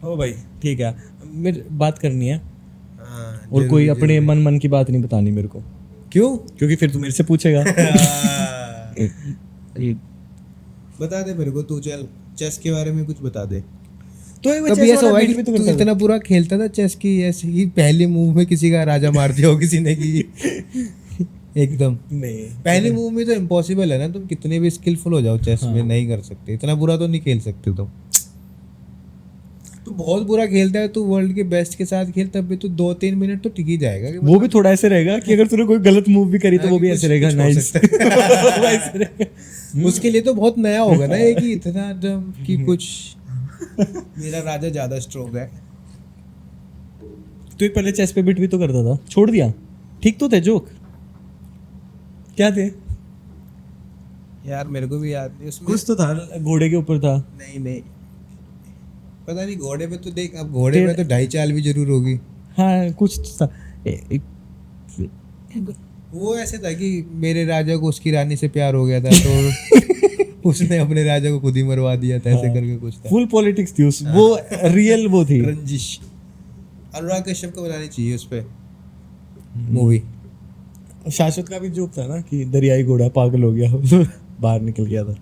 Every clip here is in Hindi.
ओ भाई ठीक है, मेरे बात करनी है हाँ, और कोई अपने मन की बात नहीं बतानी मेरे को, क्यों? क्योंकि फिर तू मेरे से पूछेगा। बता दे मेरे को, तू चल चेस के बारे में कुछ बता दे। तो ये कभी ऐसा हुआ है कि तू इतना बुरा खेलता था चेस की, ऐसे ही पहले मूव में किसी का राजा मार दिया हो किसी ने की? एकदम नहीं, पहले मूव में तो इम्पॉसिबल है ना, तुम कितने भी स्किलफुल हो जाओ चेस में नहीं कर सकते, इतना बुरा तो नहीं खेल सकते तुम। तू बहुत बुरा खेलता है, तू वर्ल्ड के बेस्ट के साथ खेल, तब भी तू 2-3 मिनट तो टिक ही जाएगा कि वो भी थोड़ा ऐसे रहेगा कि अगर तूने कोई गलत मूव भी करी तो वो भी ऐसे रहेगा, नाइस। उसके लिए तो बहुत नया होगा ना ये कि इतना एकदम कि कुछ मेरा राजा ज्यादा स्ट्रोंग है। तू एक पहले चेस पे बिट भी तो करता था, छोड़ दिया? ठीक तो थे जोक, क्या थे यार मेरे को भी याद नहीं उसमें कुछ तो था, घोड़े के ऊपर था। नहीं पता नहीं, घोड़े पे तो देख, अब घोड़े पे तो 2.5 चाल भी जरूर होगी। हाँ कुछ तो था। वो ऐसे था कि मेरे राजा को उसकी रानी से प्यार हो गया था तो उसने अपने राजा को खुद ही मरवा दिया था, ऐसे करके कुछ था। फुल पॉलिटिक्स थी उस, वो रियल वो थी रंजिश। अनुराग कश्यप को बनानी चाहिए उस पे मूवी। शाश्वत का भी जोक था ना कि दरियाई घोड़ा पागल हो गया बाहर निकल गया था।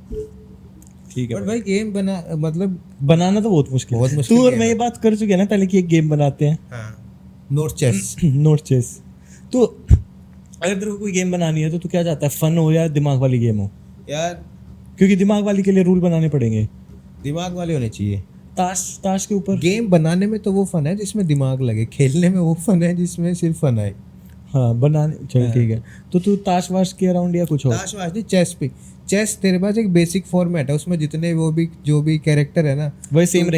ठीक है बट भाई गेम बना मतलब बनाना तो बहुत मुश्किल है। तू और मैं ये बात कर चुके हैं ना पहले कि एक गेम बनाते हैं। Not chess. Not chess. तो अगर तेरे को कोई गेम बनानी है तो तू क्या चाहता है, फन हो या दिमाग वाली गेम हो? यार क्योंकि दिमाग वाली के लिए रूल बनाने पड़ेंगे, दिमाग वाले होने चाहिए। ताश के ऊपर गेम बनाने में तो वो फन है जिसमें दिमाग लगे, खेलने में वो फन है जिसमें सिर्फ फन आए। हाँ बनाने, चल ठीक है। तो तू ताश वाश के अराउंड या कुछ हो? ताश वाश नहीं, चेस पे। चेस तेरे पास एक बेसिक फॉर्मेट है, उसमें जितने वो भी जो भी कैरेक्टर है ना वही सेम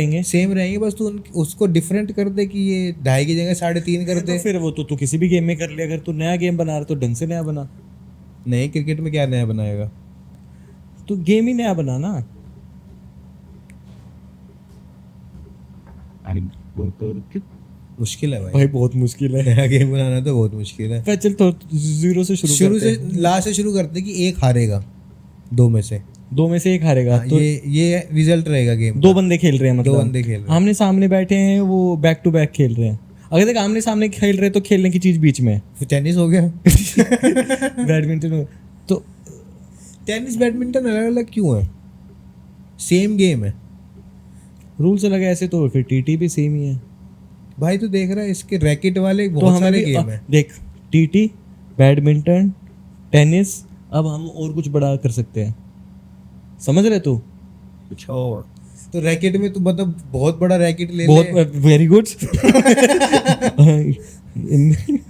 रहेंगे, बस तू उसको डिफरेंट कर दे कि ये 2.5 की जगह 3.5 कर दे। तो फिर वो तो तू किसी भी गेम में कर ले। अगर तू नया गेम बना रहा तो ढंग से नया बना। नहीं, क्रिकेट में क्या नया बनाएगा? तो गेम ही नया बना ना। मुश्किल है भाई, भाई बहुत मुश्किल है, नया गेम बनाना तो बहुत मुश्किल है। चल तो जीरो से शुरू से लास्ट से शुरू करते कि एक हारेगा दो में से एक हारेगा। हाँ, तो ये रिजल्ट रहेगा गेम। 2 बंदे खेल रहे हैं, मतलब 2 बंदे खेल रहे हैं, आमने सामने बैठे हैं, वो बैक टू बैक खेल रहे हैं। अगर देख आमने सामने खेल रहे हैं तो खेलने की चीज बीच में फिर टेनिस हो गया। बैडमिंटन। तो टेनिस बैडमिंटन अलग अलग क्यों है? सेम गेम है। रूल्स अलग है ऐसे, तो फिर टीटी भी सेम ही है भाई तू देख रहा है इसके रैकेट वाले तो बहुत हमें सारे भी गेम है। देख, टीटी, बैडमिंटन, टेनिस, अब हम और कुछ बड़ा कर सकते हैं, समझ रहे तू? कुछ और तो रैकेट में तू मतलब बहुत बड़ा रैकेट ले बहुत वेरी गुड।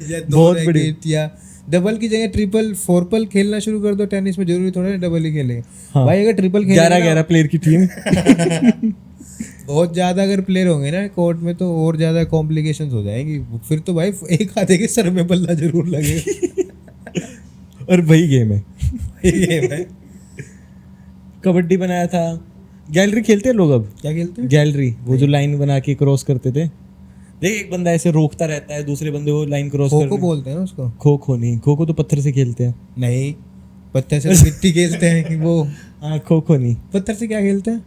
या 2 बहुत रैकेट या डबल की जगह ट्रिपल फोरपल खेलना शुरू कर दो। टेनिस में जरूरी थोड़ा ना डबल ही खेलेंगे। हाँ। भाई अगर ट्रिपल खेलेंगे 11 प्लेयर की टीम। बहुत ज्यादा अगर प्लेयर होंगे ना कोर्ट में तो और ज्यादा कॉम्प्लिकेशंस हो जाएंगी। फिर तो भाई एक आधे के सर में बल्ला जरूर लगेगा। और वही गेम है। ये भाई कबड्डी बनाया था, गैलरी खेलते हैं लोग अब। क्या खेलते हैं? गैलरी, वो जो लाइन बना के क्रॉस करते थे। देख एक बंदा ऐसे रोकता रहता है, दूसरे बंदे वो लाइन क्रॉस खो खो बोलते हैं ना उसको। खो नहीं, खो तो पत्थर से खेलते हैं। नहीं, पत्थर से तो मिट्टी खेलते हैं कि वो। हाँ खो नहीं, पत्थर से क्या खेलते हैं?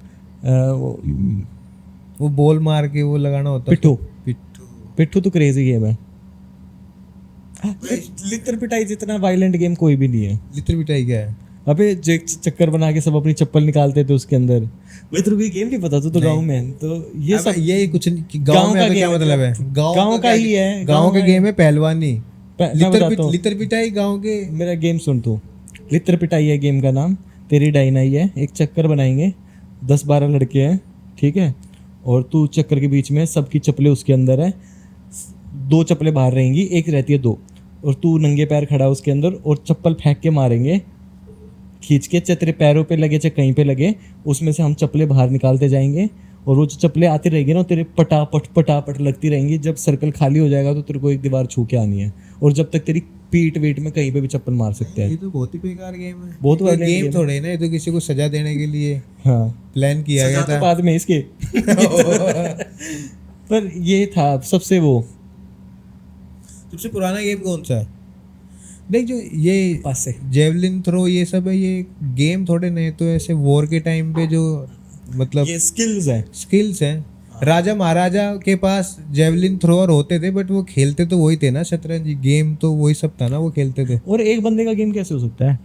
वो बॉल मार के वो लगाना होता है। पिट्ठू तो क्रेजी गेम है। लितर पिटाई जितना वायलेंट गेम कोई भी नहीं है। लितर पिटाई क्या है? अबे चक्कर बना के सब अपनी चप्पल निकालते थे उसके अंदर। भाई तेरे को ये गेम नहीं पता? तो गांव में तो ये सब ये कुछ गांव में क्या मतलब है? गांव का ही है, गांव का गेम है पहलवानी। लितर पिटाई गांव के। मेरा गेम सुन तू, लितर पिटाई है गेम का नाम। तेरी डायनाई है, एक चक्कर बनाएंगे, 10-12 लड़के हैं, ठीक है, और तू चक्कर के बीच में सबकी चप्पलें उसके अंदर है, 2 चप्पलें बाहर रहेंगी, एक रहती है 2, और तू नंगे पैर खड़ा उसके अंदर और चप्पल फेंक के मारेंगे, खींच के, चाहे तेरे पैरों पे लगे चाहे कहीं पे लगे, उसमें से हम चप्पलें बाहर निकालते जाएंगे, और वो जो चप्पलें आती रहेगी ना तेरे पटापट लगती रहेंगी। जब सर्कल खाली हो जाएगा तो तेरे को एक दीवार छू के आनी है, और जब तक तेरी पीठ वेट में कहीं पे भी चप्पल मार सकते हैं। ये तो बहुत ही बेकार गेम है। बहुत वायलेंट गेम थोड़े ना, ये तो किसी को सजा देने के लिए हाँ प्लान किया गया था। बाद में इसके पर ये था सबसे वो सबसे पुराना गेम कौन सा है? देख जो ये पास से जेवलिन थ्रो ये सब है, ये गेम थोड़े नहीं तो ऐसे वॉर के टाइम पे जो मतलब ये स्किल्स हैं। स्किल्स हैं। राजा महाराजा के पास जेवलिन थ्रोअर होते थे, बट वो खेलते तो वही थे ना, शतरंज गेम तो वही सब था ना, वो खेलते थे। और एक बंदे का गेम कैसे हो सकता है?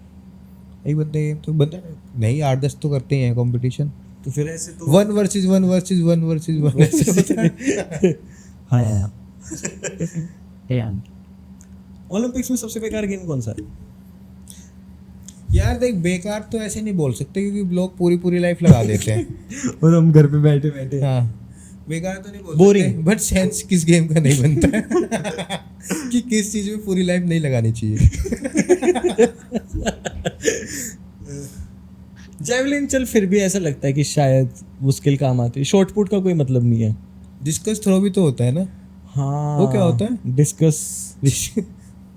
एक बंदे गेम तो बंदा नहीं, 8-10 तो करते ही हैं कंपटीशन। तो फिर ऐसे तो 1 वर्सेस 1 वर्सेस 1 वर्सेस 1 ऐसे होता है। हाँ यार। ओलंपिक्स में सबसे बेकार गेम कौन सा है? यार देख, बेकार तो ऐसे नहीं बोल सकते क्योंकि लोग पूरी पूरी लाइफ लगा देते हैं। और हम घर पे बैठे बैठे। हाँ, बेकार तो नहीं बोल Boring. सकते, बट सेंस किस गेम का नहीं बनता है कि किस चीज में पूरी लाइफ नहीं लगानी चाहिए। जेवलिन चल फिर भी ऐसा लगता है कि शायद वो स्किल काम आती है। शॉर्ट पुट का कोई मतलब नहीं है। डिस्कस थ्रो भी तो होता है ना, हाँ, वो क्या होता है? डिस्कस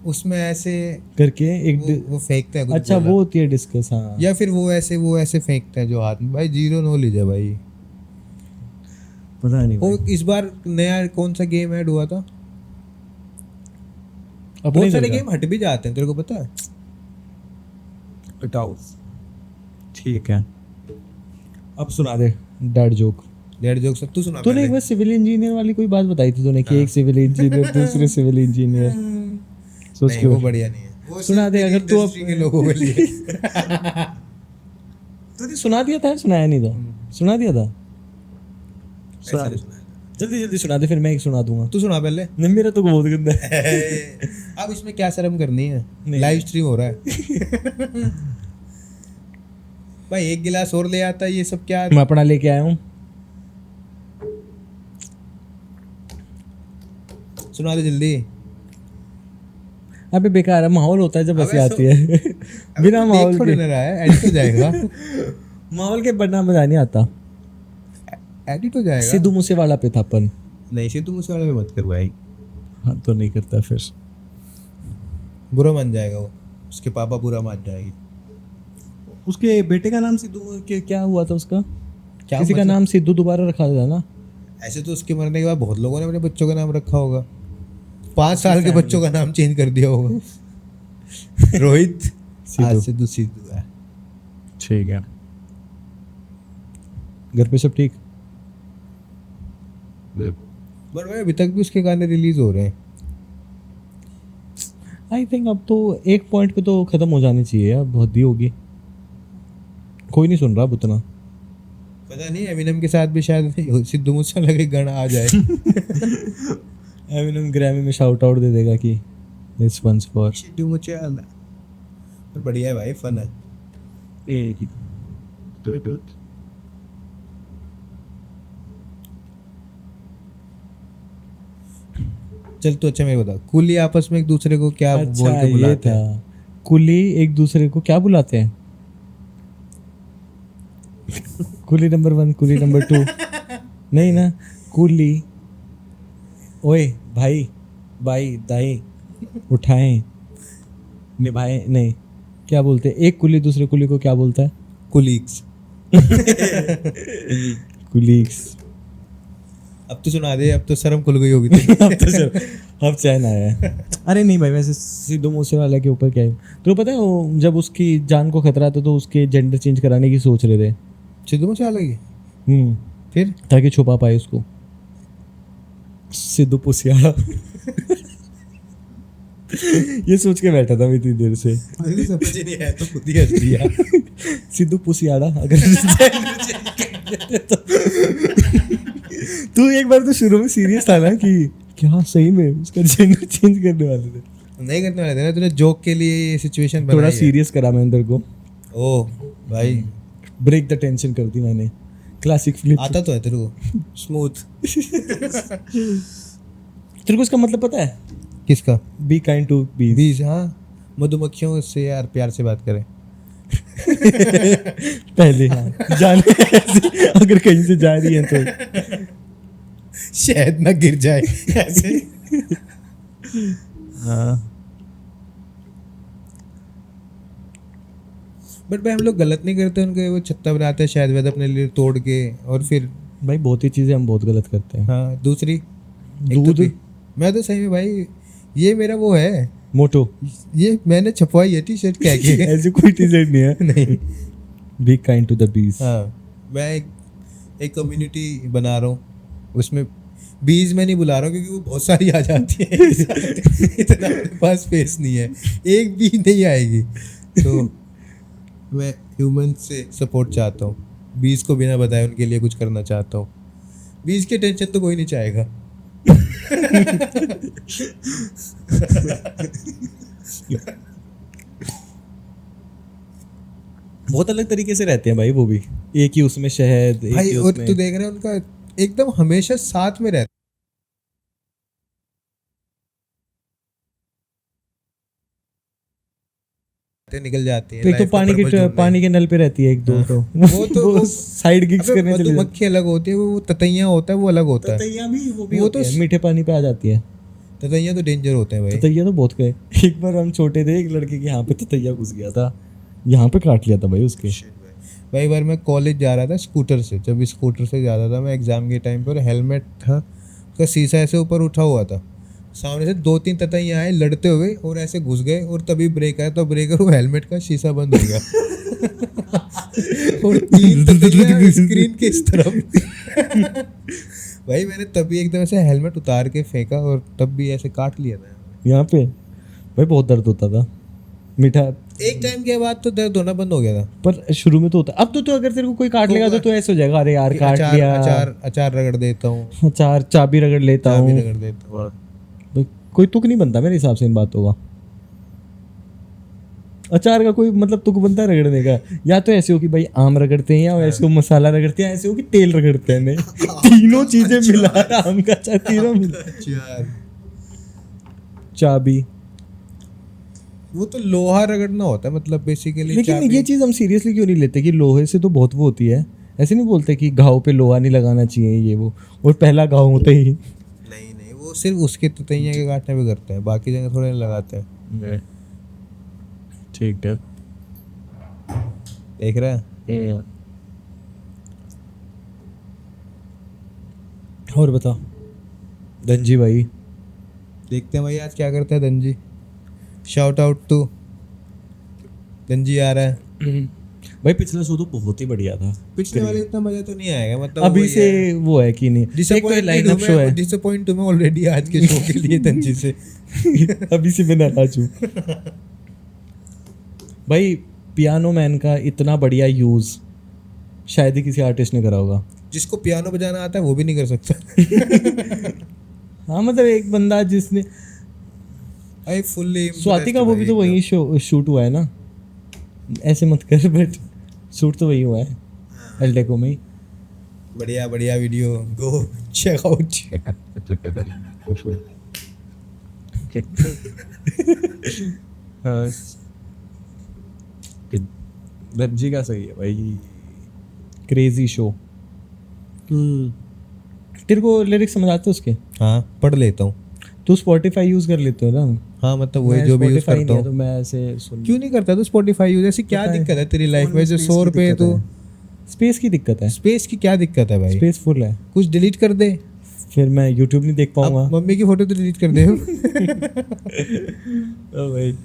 उसमें ऐसे करके एक वो फेंकता है कुछ अच्छा बोला। वो होती है डिस्कस। हाँ, या फिर वो ऐसे फेंकता है जो हाथ में। भाई जीरो नॉलेज है भाई। पता नहीं वो भाई। इस बार नया कौन सा गेम ऐड हुआ था? अपने बहुत सारे घर का। गेम हट भी जाते हैं, तेरे को पता है? हटाओ। ठीक है, अब सुना दे डैड जोक। डेड जोक सब तू सुना तूने पहले। एक बार सिविल इंजीनियर वाली कोई बात बताई थी तूने कि हाँ। एक सिविल इंजीनियर दूसरे सिविल इंजीनियर सोच नहीं, के वो बढ़िया नहीं है, वो सुना सिर्फ दे अगर तू इंडस्ट्री के लोगों के लिए। तूने सुना दिया था, सुनाया नहीं था? सुना दिया था। सुना ऐसा दे, नहीं सुना है। जल्दी जल्दी सुना दे, फिर मैं एक सुना दूंगा। तू सुना पहले। नहीं, मेरा तो बहुत गंदा है। अब इसमें क्या शर्म करनी है, नहीं। लाइव स्ट्रीम हो रहा है। भाई एक गिलास और ले आता, ये सब क्या? मैं अपना लेके आया हूँ। सुना दे जल्दी। अबे बेकार है, माहौल होता है जब हंसी अबे आती है। बिना माहौल थोड़ी के, ना रहा है, एडिट हो जाएगा। माहौल के बढ़ना मजा नहीं आता। एडिट हो जाएगा। सिद्धू मूसेवाला पे था अपन। नहीं, सिद्धू मूसेवाला में मत कर भाई, हाँ तो नहीं करता फिर। बुरा मान जाएगा वो, उसके पापा बुरा मान जाएगी। उसके बेटे का नाम सिद्धू क्या हुआ था उसका? क्या किसी का मतलब? नाम सिद्धू दोबारा रखा था ना? ऐसे तो उसके मरने के बाद बहुत लोगों ने अपने बच्चों का नाम रखा होगा। 5 साल के बच्चों का नाम चेंज कर दिया होगा। रोहित आज सिद्धू सिद्धू है। ठीक है। घर पे सब ठीक? बट भाई अभी तक भी उसके गाने रिलीज हो रहे हैं। आई थिंक अब तो एक पॉइंट पे तो खत्म हो जानी चाहिए यार, बहुत ही होगी। कोई नहीं सुन रहा अब उतना। पता नहीं, एमिनम के साथ भी शायद सिद्धू मूसेवाला के गाना आ जाए। एमिनेम ग्रैमी में शाउट आउट दे देगा कि this one's for. Sidhu Moosewala. पर बढ़िया है भाई, फन है। चल तो अच्छा मेरे को बता, कुली आपस में एक दूसरे को क्या बोल अच्छा के ये बुलाते था। हैं? कुली एक दूसरे को क्या बुलाते हैं? कुली नंबर 1, कुली नंबर 2। नहीं ना, कुली। ओए भाई, भाई दाई उठाएं, निभाएं, नहीं क्या बोलते हैं? एक कुली दूसरे कुली को क्या बोलता है? कुलीग्स। कुलीग्स। अब तो सुना दे, अब तो शर्म खुल गई होगी तेरी। अब तो चल, अब चैन आया है। अरे नहीं भाई, वैसे सिद्धू मूसेवाला के ऊपर क्या है तो पता है, वो जब उसकी जान को खतरा था तो उसके जेंडर चेंज कराने की सोच रहे थे। सिद्धू मूसेवाला की? फिर ताकि छुपा पाए उसको। सिद्धू पुसियाड़ा। ये सोच के बैठा था मैं इतनी देर से। मुझे समझ ही नहीं आया तो खुद ही हंस दिया। सिद्धू पुसियाड़ा अगर तू एक बार तो शुरू में सीरियस था ना कि क्या सही में उसका जेंडर चेंज करने वाले थे? नहीं करने वाले थे ना, तूने जोक के लिए ये सिचुएशन थोड़ा बनाई है। सीरियस करा मैंने तेरे को। ओह भाई, ब्रेक द टेंशन कर दी मैंने। Classic flip. आता तो है तेरे को स्मूथ। तेरे को इसका मतलब पता है? किसका? Be kind to bee. Bees, हाँ, मधुमक्खियों से यार प्यार से बात करें। पहले हाँ जाने ऐसे, अगर कहीं से जा रही है तो शायद ना गिर जाए ऐसे। हाँ। बट भाई हम लोग गलत नहीं करते, उनके वो छत्ता बनाते हैं शायद वैद अपने लिए तोड़ के, और फिर भाई बहुत ही चीजें हम बहुत गलत करते हैं। हाँ दूसरी दूध मैं तो सही में भाई, ये मेरा वो है, मोटो। ये मैंने छपवाई है टी-शर्ट कह के। ऐसे कोई टी-शर्ट नहीं है। नहीं, B kind to the bees. हाँ मैं एक कम्युनिटी बना रहा हूँ उसमें 20 में नहीं बुला रहा हूँ क्योंकि वो बहुत सारी आ जाती है इतना मेरे पास स्पेस नहीं है, एक भी नहीं आएगी। तो मैं ह्यूमन से सपोर्ट चाहता हूँ, 20 को बिना बताए उनके लिए कुछ करना चाहता हूँ। 20 की टेंशन तो कोई नहीं चाहेगा। बहुत अलग तरीके से रहते हैं भाई वो भी, एक ही उसमें शहद, एक भाई ही और उसमें। तू देख रहा है उनका एकदम हमेशा साथ में रहता है, निकल जाती है एक तो life का purpose ढूंढने। पानी के नल पे रहती है एक दो, तो वो साइड गिग्स अबे करने चले जाते मधुमक्खी अलग होती है, वो ततैया होता है वो अलग होता है। ततैया भी, वो भी वो होती तो है, मीठे पानी पे आ जाती है। ततैया तो डेंजर होते हैं भाई। ततैया तो बहुत गए। एक बार हम छोटे थे, एक लड़के के यहाँ पे ततैया घुस गया था, यहाँ पे काट लिया था भाई उसके। भाई बार मैं कॉलेज जा रहा था स्कूटर से, जब स्कूटर से जा रहा था मैं एग्ज़ाम के टाइम पर, हेलमेट था उसका शीशा ऐसे ऊपर उठा हुआ था, सामने से 2-3 ततैया आए लड़ते हुए और ऐसे घुस गए, और तभी ब्रेक आया तो ब्रेकर वो हेलमेट का शीशा बंद हो गया। और 3 ततैया स्क्रीन के इस तरफ। भाई मैंने तभी एकदम से हेलमेट उतार के फेंका और तब भी ऐसे काट लिया था। यहाँ पे भाई बहुत दर्द होता था, मीठा। एक टाइम के बाद तो दर्द होना बंद हो गया था। पर शुरू में तो होता, अब तो अगर तेरे को कोई काट लेगा तो ऐसे हो जाएगा, अरे यार कि काट अचार लिया, अचार रगड़ देता हूँ, अचार चाबी रगड़ लेता चाबी हूँ। रगड़ देता हूँ। भाई, कोई तुक नहीं बनता मेरे हिसाब से इन बातों का। अचार का कोई मतलब तुक बनता है रगड़ने का? या तो ऐसे हो कि भाई आम रगड़ते हैं, या ऐसे हो मसाला रगड़ते हैं, ऐसे हो कि तेल रगड़ते हैं। तीनों चीजें मिला, आम का अचार तीनों मिला। अचार चाबी, वो तो लोहा रगड़ना होता है मतलब बेसिकली। लेकिन ये चीज हम सीरियसली क्यों नहीं लेते कि लोहे से तो बहुत वो होती है। ऐसे नहीं बोलते कि घाव पे लोहा नहीं लगाना चाहिए ये वो, और पहला घाव होते ही। नहीं वो सिर्फ उसके ततैया के काटने पे करते हैं, बाकी जगह थोड़े लगाते हैं। ठीक है, देख रहा है। और बता धनजी भाई। देखते हैं भाई आज क्या करता है Dhanji. Shout out to Dhanji आ रहा है। भाई पिछला शो तो बहुत ही बढ़िया था। पिछले वाले इतना मजा तो नहीं आएगा, मतलब अभी से वो है कि नहीं, एक तो लाइन अप शो है। डिसअपॉइंट हूं मैं ऑलरेडी आज के शो के लिए धनजी से। अभी से मैं नाराज हूँ भाई। पियानो मैन का इतना बढ़िया यूज शायद ही किसी आर्टिस्ट ने करा होगा। जिसको पियानो बजाना आता है वो भी नहीं कर सकता। हाँ मतलब एक बंदा जिसने, आई फुल्ली स्वाति का वो भी तो वही शूट हुआ है ना, ऐसे मत कर, बट शूट तो वही हुआ है एल्डेको में ही। बढ़िया बढ़िया वीडियो, गो चेक आउट। हाँ धनजी का सही है भाई, क्रेजी शो। तेरे को लिरिक्स समझ आते उसके? हाँ पढ़ लेता हूँ। तू स्पॉटिफाई यूज कर लेते हो ना? हाँ मतलब वही जो भी यूज Spotify करता नहीं है तो हूँ। मैं ऐसे सुन। क्यों नहीं करता तू स्पॉटिफाई यूज? ऐसी क्या पता है, दिक्कत है तेरी लाइफ फोन में में जो space 100 की रुपए दिक्कत तो? है। स्पेस की दिक्कत है। स्पेस की क्या दिक्कत है भाई? स्पेस फुल है, कुछ डिलीट कर दे, फिर मैं यूट्यूब नहीं देख पाऊंगा। अब मम्मी की फोटो तो डिलीट कर दे। ओ भाई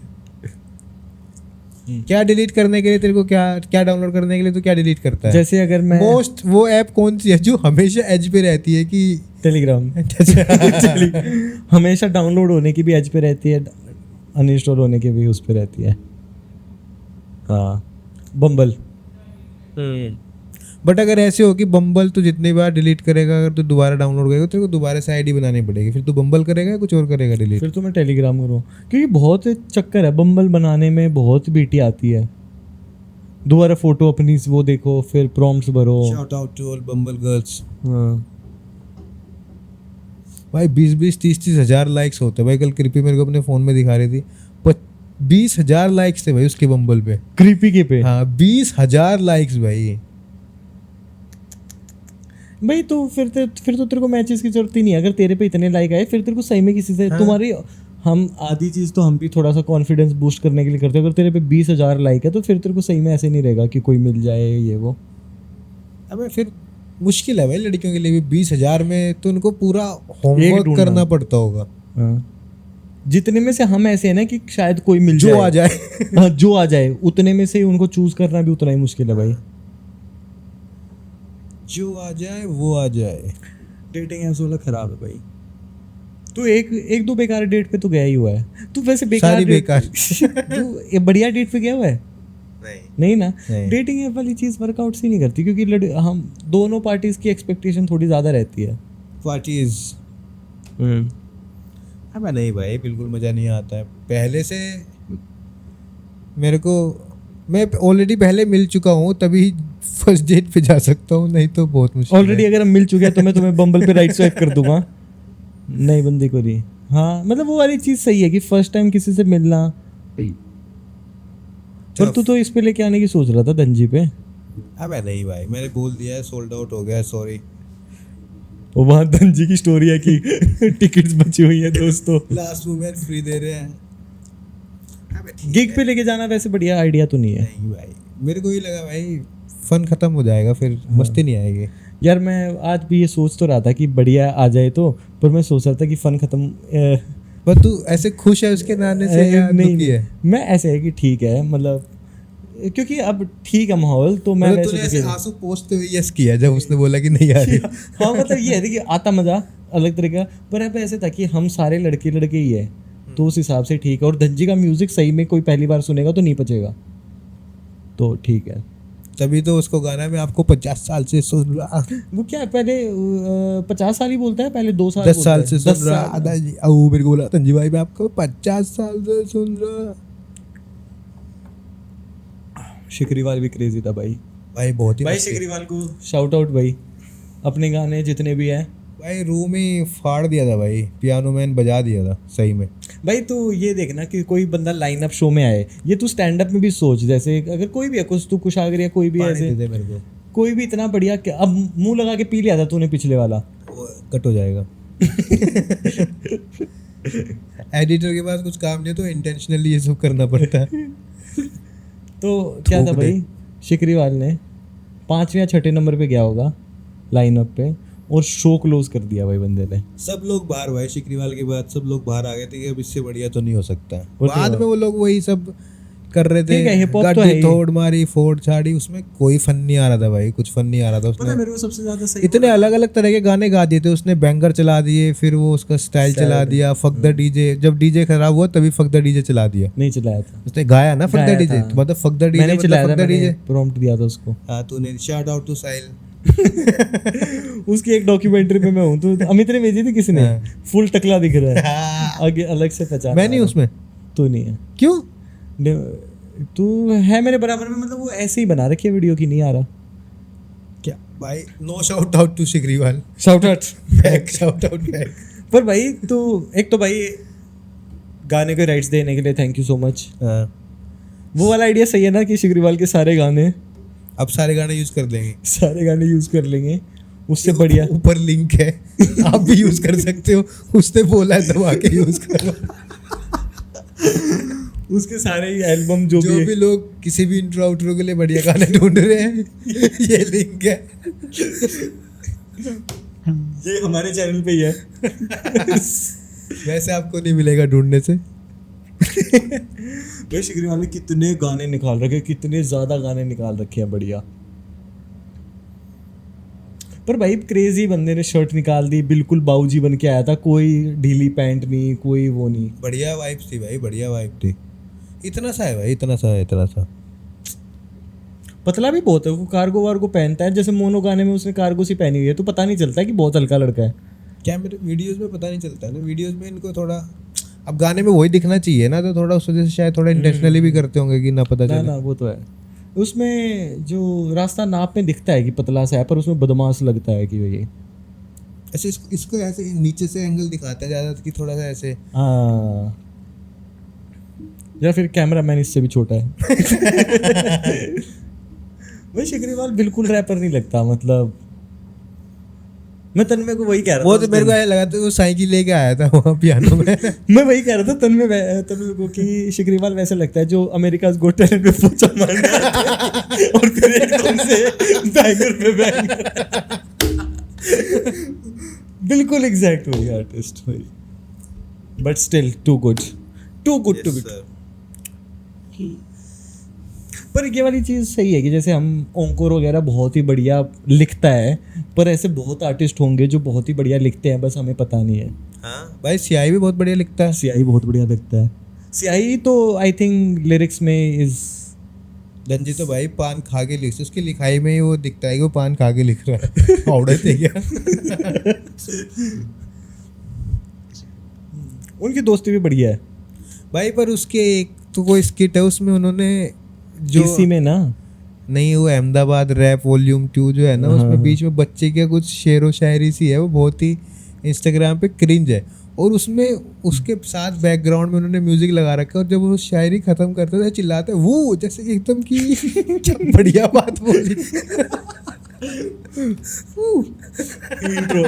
क्या डिलीट करने के लिए तेरे को, क्या क्या डाउनलोड करने के लिए तो क्या डिलीट करता है? जैसे अगर मैं मोस्ट वो ऐप कौन सी है जो हमेशा एज पे रहती है कि टेलीग्राम हमेशा डाउनलोड होने की भी एज पे रहती है, अनइंस्टॉल होने की भी उस पे रहती है। हाँ बम्बल। बट अगर ऐसे हो कि बम्बल तो जितनी बार डिलीट करेगा, अगर तू दोबारा डाउनलोड करेगा तेरे को दोबारा से आईडी बनानी पड़ेगी, फिर तू बम्बल करेगा या कुछ और करेगा डिलीट? फिर तो मैं टेलीग्राम करूँ, क्योंकि बहुत चक्कर है बम्बल बनाने में, बहुत बीटी आती है। दोबारा फोटो अपनी वो देखो, फिर प्रॉम्प्ट्स भरो। Shout out to all Bumble girls. हाँ भाई 20-30 हजार लाइक्स होते हैं भाई। कल कृपी मेरे को अपने फोन में दिखा रही थी, 20,000 लाइक्स थे भाई उसके बम्बल पे, क्रीपी के पे। हाँ 20,000 लाइक्स भाई। भाई तो फिर तो तेरे को मैचेस की जरूरत ही नहीं है। अगर तेरे पे इतने लाइक आए फिर तेरे को सही में किसी से तुम्हारी, हम आधी चीज़ तो हम भी थोड़ा सा कॉन्फिडेंस बूस्ट करने के लिए करते हैं। अगर तेरे पे 20,000 लाइक है तो फिर तेरे को सही में ऐसे नहीं रहेगा कि कोई मिल जाए ये वो। अबे फिर मुश्किल है भाई लड़कियों के लिए भी। 20,000 में तो उनको पूरा होमवर्क ढूंढना करना पड़ता होगा। हाँ। जितने में से हम ऐसे हैं ना कि शायद कोई मिल जो जाए, आ जाए। हाँ जो आ जाए, उतने में से उनको चूज करना भी उतना ही मुश्किल है भाई। जो आ जाए वो आ जाए। डेटिंग ऐप्स वाला खराब है भाई। तू एक दो बेकार डेट पे तो गया ही हुआ है। तू वैसे बेकार सारी date- बेकार। तू ये बढ़िया डेट पे गया हुआ है? नहीं ना। नहीं। डेटिंग ऐप वाली चीज़ वर्कआउट सी नहीं करती, क्योंकि हम दोनों पार्टीज की एक्सपेक्टेशन थोड़ी ज़्यादा रहती है। पार्टीज अब नहीं भाई, बिल्कुल मज़ा नहीं आता है पहले से। मेरे को, मैं ऑलरेडी पहले मिल चुका हूँ तभी फर्स्ट डेट पे जा सकता हूँ, नहीं तो बहुत मुश्किल ऑलरेडी है। अगर हम मिल चुके हैं तो मैं तुम्हें बम्बल पे राइट स्वाइप कर दूंगा नई बंदी को नहीं। हाँ मतलब वो वाली चीज़ सही है कि फर्स्ट टाइम किसी से मिलना। पर तू तो इस पे लेके आने की सोच रहा था धनजी पे। अब नहीं भाई, मैंने बोल दिया है, सोल्ड आउट हो गया, सॉरी। और वहाँ धनजी की स्टोरी है कि टिकट्स बची हुई है दोस्तों, लास्ट मोमेंट फ्री दे रहे हैं। गिग पे लेके जाना वैसे बढ़िया आइडिया तो नहीं है नहीं भाई, मेरे को ये लगा भाई फन खत्म हो जाएगा, फिर मस्ती नहीं आएगी। यार। मैं आज भी ये सोच तो रहा था कि बढ़िया आ जाए तो, पर मैं सोच रहा था कि फन खत्म पर तू ऐसे खुश है उसके नाने से या दुखी है? मैं ऐसे है कि ठीक है, मतलब क्योंकि अब ठीक है माहौल, तो मैं मतलब तूने ऐसे आंसू पोंछते हुए यस किया जब उसने बोला कि नहीं आ रही। हाँ मतलब ये है कि आता मजा अलग तरह का, पर अब ऐसे था कि हम सारे लड़के लड़के ही है, तो उस हिसाब से ठीक है। और धनजी का म्यूजिक सही में कोई पहली बार सुनेगा तो नहीं पचेगा, तो ठीक है। तभी तो उसको गाना में आपको 50 साल से सुन रहा, वो क्या है, पहले 50 साल ही बोलता है, पहले 2 साल 10 साल से बोलता है, सुन रहा। आदा जी आओ मेरे को बोला तंजी भाई मैं आपको 50 साल से सुन रहा। शिकरीवाल भी क्रेजी था भाई। भाई बहुत ही भाई मस्ती। शिकरीवाल को शाउट आउट भाई, अपने गाने जितने भी हैं भाई रूम ही फाड़ दिया था भाई, पियानो मैन बजा दिया था सही में। भाई। तू ये देखना कि कोई बंदा लाइन अप शो में आए, ये तू स्टैंड अप में भी सोच, जैसे अगर कोई भी है, कुछ तू कुशागर या कोई भी पानी ऐसे दे दे मेरे को, कोई भी इतना बढ़िया अब मुंह लगा के पी लिया था तूने पिछले वाला, वो कट हो जाएगा। एडिटर के पास कुछ काम नहीं तो इंटेंशनली ये सब करना पड़ता है। तो क्या था थूक दे। भाई, शिकरीवाल ने 5वें या 6ठे नंबर पे गया होगा लाइन अप पे, और शो क्लोज कर दिया भाई बंदे ने। सब लोग बाहर भाई, शिकरीवाल के बाद सब लोग बाहर आ गए थे कि अब इससे बढ़िया तो नहीं हो सकता। वो तो बाद है। में वो लोग वही सब कर रहे थे, ठीक है, hip hop तो है गाड़ी ही। तोड़ मारी, फोड़ छाड़ी, उसमें कोई फन नहीं आ रहा था भाई, कुछ फन नहीं आ रहा था। उसने मेरे को सबसे ज्यादा सही इतने अलग अलग तरह के गाने गा दिए थे उसने, बैंगर चला दिए, फिर वो उसका स्टाइल चला दिया, फक द डीजे। जब डीजे खराब हुआ तभी फक द डीजे चला दिया। नहीं चलाया था, उसने गाया ना फक द गाया डीजे, था। मतलब फक द डीजे, मैंने चलाया था, फक द मैंने डीजे। प्रॉम्प्ट दिया था उसको। हाँ तूने, शाउट आउट टू साहिल। उसकी एक डॉक्यूमेंटरी में मैं हूँ, तो अमित ने भेजी थी किसी ने, फुल टकला दिख रहा है आगे अलग से पहचान। मैं नहीं उसमें। तू नहीं है? क्यों? तू है मेरे बराबर में, मतलब वो ऐसे ही बना रखी है वीडियो की, नहीं आ रहा क्या भाई, no shout out to Shikriwal, shout out back shout out back. पर भाई तू एक तो भाई गाने के राइट्स देने के लिए थैंक यू सो मच। वो वाला आइडिया सही है ना कि शिकरीवाल के सारे गाने, अब सारे गाने यूज कर देंगे, सारे गाने यूज कर लेंगे, उससे बढ़िया। ऊपर लिंक है, आप भी यूज कर सकते हो, उसने बोला है दबा के यूज करो। उसके सारे एल्बम जो भी लोग किसी भी इंट्रो आउट्रो के लिए बढ़िया गाने ढूंढ रहे हैं, ये लिंक है, ये हमारे चैनल पे ही है। वैसे आपको नहीं मिलेगा ढूंढने से। भाई शिकरीवाल ने कितने गाने निकाल रखे, कितने ज्यादा गाने निकाल रखे हैं बढ़िया। पर भाई क्रेजी बंदे ने शर्ट निकाल दी, बिल्कुल बाऊजी बन के आया था, कोई ढीली पैंट नहीं, कोई वो नहीं। बढ़िया वाइब्स थी भाई, बढ़िया वाइब थी। इतना सा है भाई, इतना सा है, इतना सा। पतला भी बहुत है वो, कार्गो वार्गो पहनता है, जैसे मोनो गाने में उसने कार्गो सी पहनी हुई है, तो पता नहीं चलता है कि बहुत हल्का लड़का है। क्या मेरे वीडियोस में पता नहीं चलता है ना, वीडियोस में इनको थोड़ा, अब गाने में वही दिखना चाहिए ना, तो थोड़ा उस वजह से शायद थोड़ा इंटेंशनली भी करते होंगे कि ना पता ना चले। ना वो तो है। उसमें जो रास्ता नाप में दिखता है कि पतला सा है, पर उसमें बदमाश लगता है कि ये ऐसे इसको ऐसे नीचे से एंगल दिखाता है ज़्यादा कि थोड़ा सा ऐसे। हाँ, या फिर कैमरामैन इससे भी छोटा है। भाई शिकरीवाल बिल्कुल रैपर नहीं लगता, मतलब मैं तन्मय को वही कह रहा था। वो तो मेरे को ऐसा लगा था वो साइकिल लेके आया था वहाँ पियानो में। मैं वही कह रहा था तन्मय को कि शिकरीवाल वैसे लगता है जो अमेरिका गोट टैलेंट पे पोचा मारने आता है और फिर एकदम से बैंगर पे बैंगर। बिल्कुल एग्जैक्ट वही आर्टिस्ट वही, but still too good to be. पर ये वाली चीज़ सही है कि जैसे हम ओंकोर वगैरह बहुत ही बढ़िया लिखता है, पर ऐसे बहुत आर्टिस्ट होंगे जो बहुत ही बढ़िया लिखते हैं, बस हमें पता नहीं है। हाँ भाई सियाई भी बहुत बढ़िया लिखता है। सियाई बहुत बढ़िया लिखता है। सियाई तो आई थिंक लिरिक्स में इज धनजी तो भाई पान खा के लिखते, उसकी लिखाई में ही वो दिखता है कि वो पान खा के लिख रहा है। औड़त है क्या? उनकी दोस्ती भी बढ़िया है भाई पर उसके एक तो कोई स्किट है उसमें उन्होंने जो इसी में ना। नहीं वो अहमदाबाद रैप वॉल्यूम 2 जो है ना उसमें बीच में बच्चे का कुछ शेरो शायरी सी है, वो बहुत ही इंस्टाग्राम पे क्रिंज है। और उसमें उसके साथ बैकग्राउंड में उन्होंने म्यूजिक लगा रखा है और जब वो शायरी खत्म करते थे चिल्लाते वो जैसे कि एकदम की क्या बढ़िया बात बोली। इंट्रो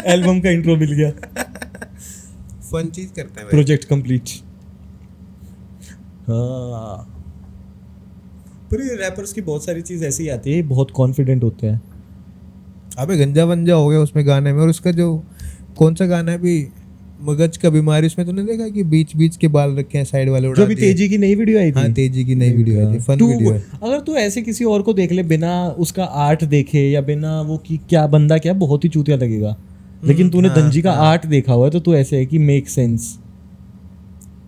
एल्बम का इंट्रो मिल गया, फन चीज करते हैं भाई। Project complete. हाँ, पर ये रैपर्स की बहुत सारी चीज ऐसी आती है, बहुत कॉन्फिडेंट होते हैं। अबे गंजा वंजा हो गया उसमें गाने में। और उसका जो कौन सा गाना है भी मगज का बीमारी, उसमें तूने देखा कि बीच बीच के बाल रखे हैं साइड वाले उड़ा जो भी तेजी की नई वीडियो आई थी। हाँ तेजी की नई वीडियो आई थी, फन तू वीडियो है। अगर तू ऐसे किसी और को देख ले बिना उसका आर्ट देखे या बिना वो कि क्या बंदा क्या बहुत ही चूतिया लगेगा, लेकिन तूने धनजी का आर्ट देखा हुआ है तो तू ऐसे है कि मेक सेंस।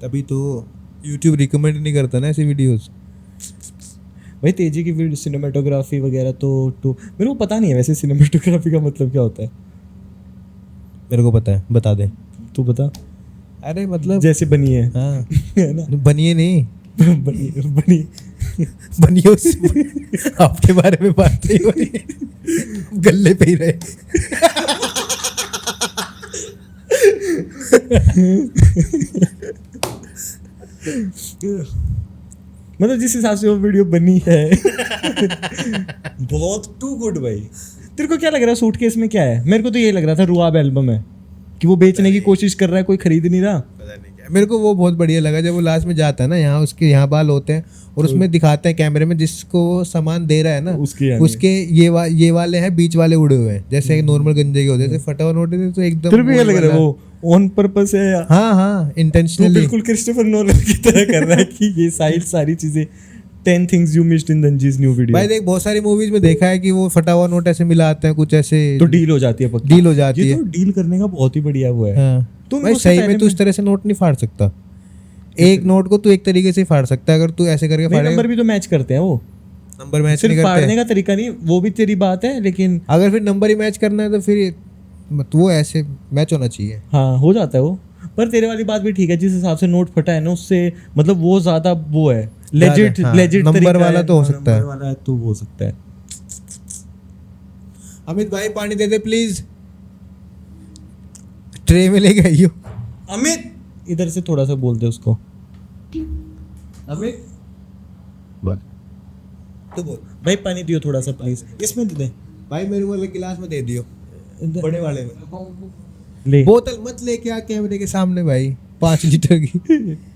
तभी तो YouTube रिकमेंड नहीं करता ना ऐसी वीडियोस। भाई तेजी की वीडियो सिनेमेटोग्राफी वगैरह तो मेरे को पता नहीं है वैसे सिनेमेटोग्राफी का मतलब क्या होता है। मेरे को पता है, बता दे। तू बता। अरे मतलब जैसे बनी है हाँ है ना। बनिए नहीं बनी बनिए आपके बारे में बात नहीं हो रही है। गल्ले पे ही रहे। मतलब जिस हिसाब से वो वीडियो बनी है बहुत टू गुड भाई। तेरे को क्या लग रहा है सूटकेस में क्या है? मेरे को तो ये लग रहा था रुआब एल्बम है कि वो बेचने की कोशिश कर रहा है, कोई खरीद नहीं रहा। पता नहीं क्या मेरे को वो बहुत बढ़िया लगा जब वो लास्ट में जाता है ना, यहाँ उसके यहाँ बाल होते हैं और उसमें दिखाते हैं कैमरे में जिसको वो सामान दे रहा है ना उसके ये वाले हैं बीच वाले उड़े हुए हैं, जैसे नॉर्मल गंजे के होते हैं। जैसे फटा हुआ नोट है तो एकदम तेरे को क्या लग रहा है वो ऑन पर्पस है या हाँ तू इंटेंशनली बिल्कुल क्रिस्टोफर नोलन की तरह कर रहा है कि ये सारी चीजें 10 things you missed in Danji's new video। भाई देख बहुत सारी मूवीज में देखा है कि वो फटा हुआ नोट ऐसे मिलाते हैं कुछ ऐसे तो डील हो जाती है पक्की। डील हो जाती ये है। तो डील करने का बहुत ही बढ़िया वो है। हाँ तुम भाई उससे सही पहले में तू इस तरह से नोट नहीं फाड़ सकता। एक नोट को तू एक तरीके से फाड़ सकता है, अगर तू ऐसे करके नहीं, फाड़ेगा। नंबर भी तो मैच करते हैं वो, नंबर मैच सिर्फ नहीं फाड़ने करते। का तरीका नहीं, वो भी तेरी बात है लेकिन अगर फिर नंबर ही मैच करना है तो फिर वो ऐसे मैच होना चाहिए। हाँ हो जाता है वो। पर तेरे वाली बात भी ठीक है, जिस हिसाब से नोट फटा है ना उससे मतलब वो ज्यादा वो है लेजिट हाँ, लेजिट नंबर वाला तो हो सकता है। नंबर वाला तो हो सकता है। अमित भाई पानी दे दे प्लीज, ट्रे में लेके आइयो। अमित इधर से थोड़ा सा बोल दे उसको। अमित बोल तो बोल भाई पानी दियो थोड़ा सा प्लीज, इसमें दे दे भाई मेरे वाले गिलास में दे दियो, बड़े वाले में। ले। बोतल मत लेके आ कैमरे के सामने भाई 5 लीटर की।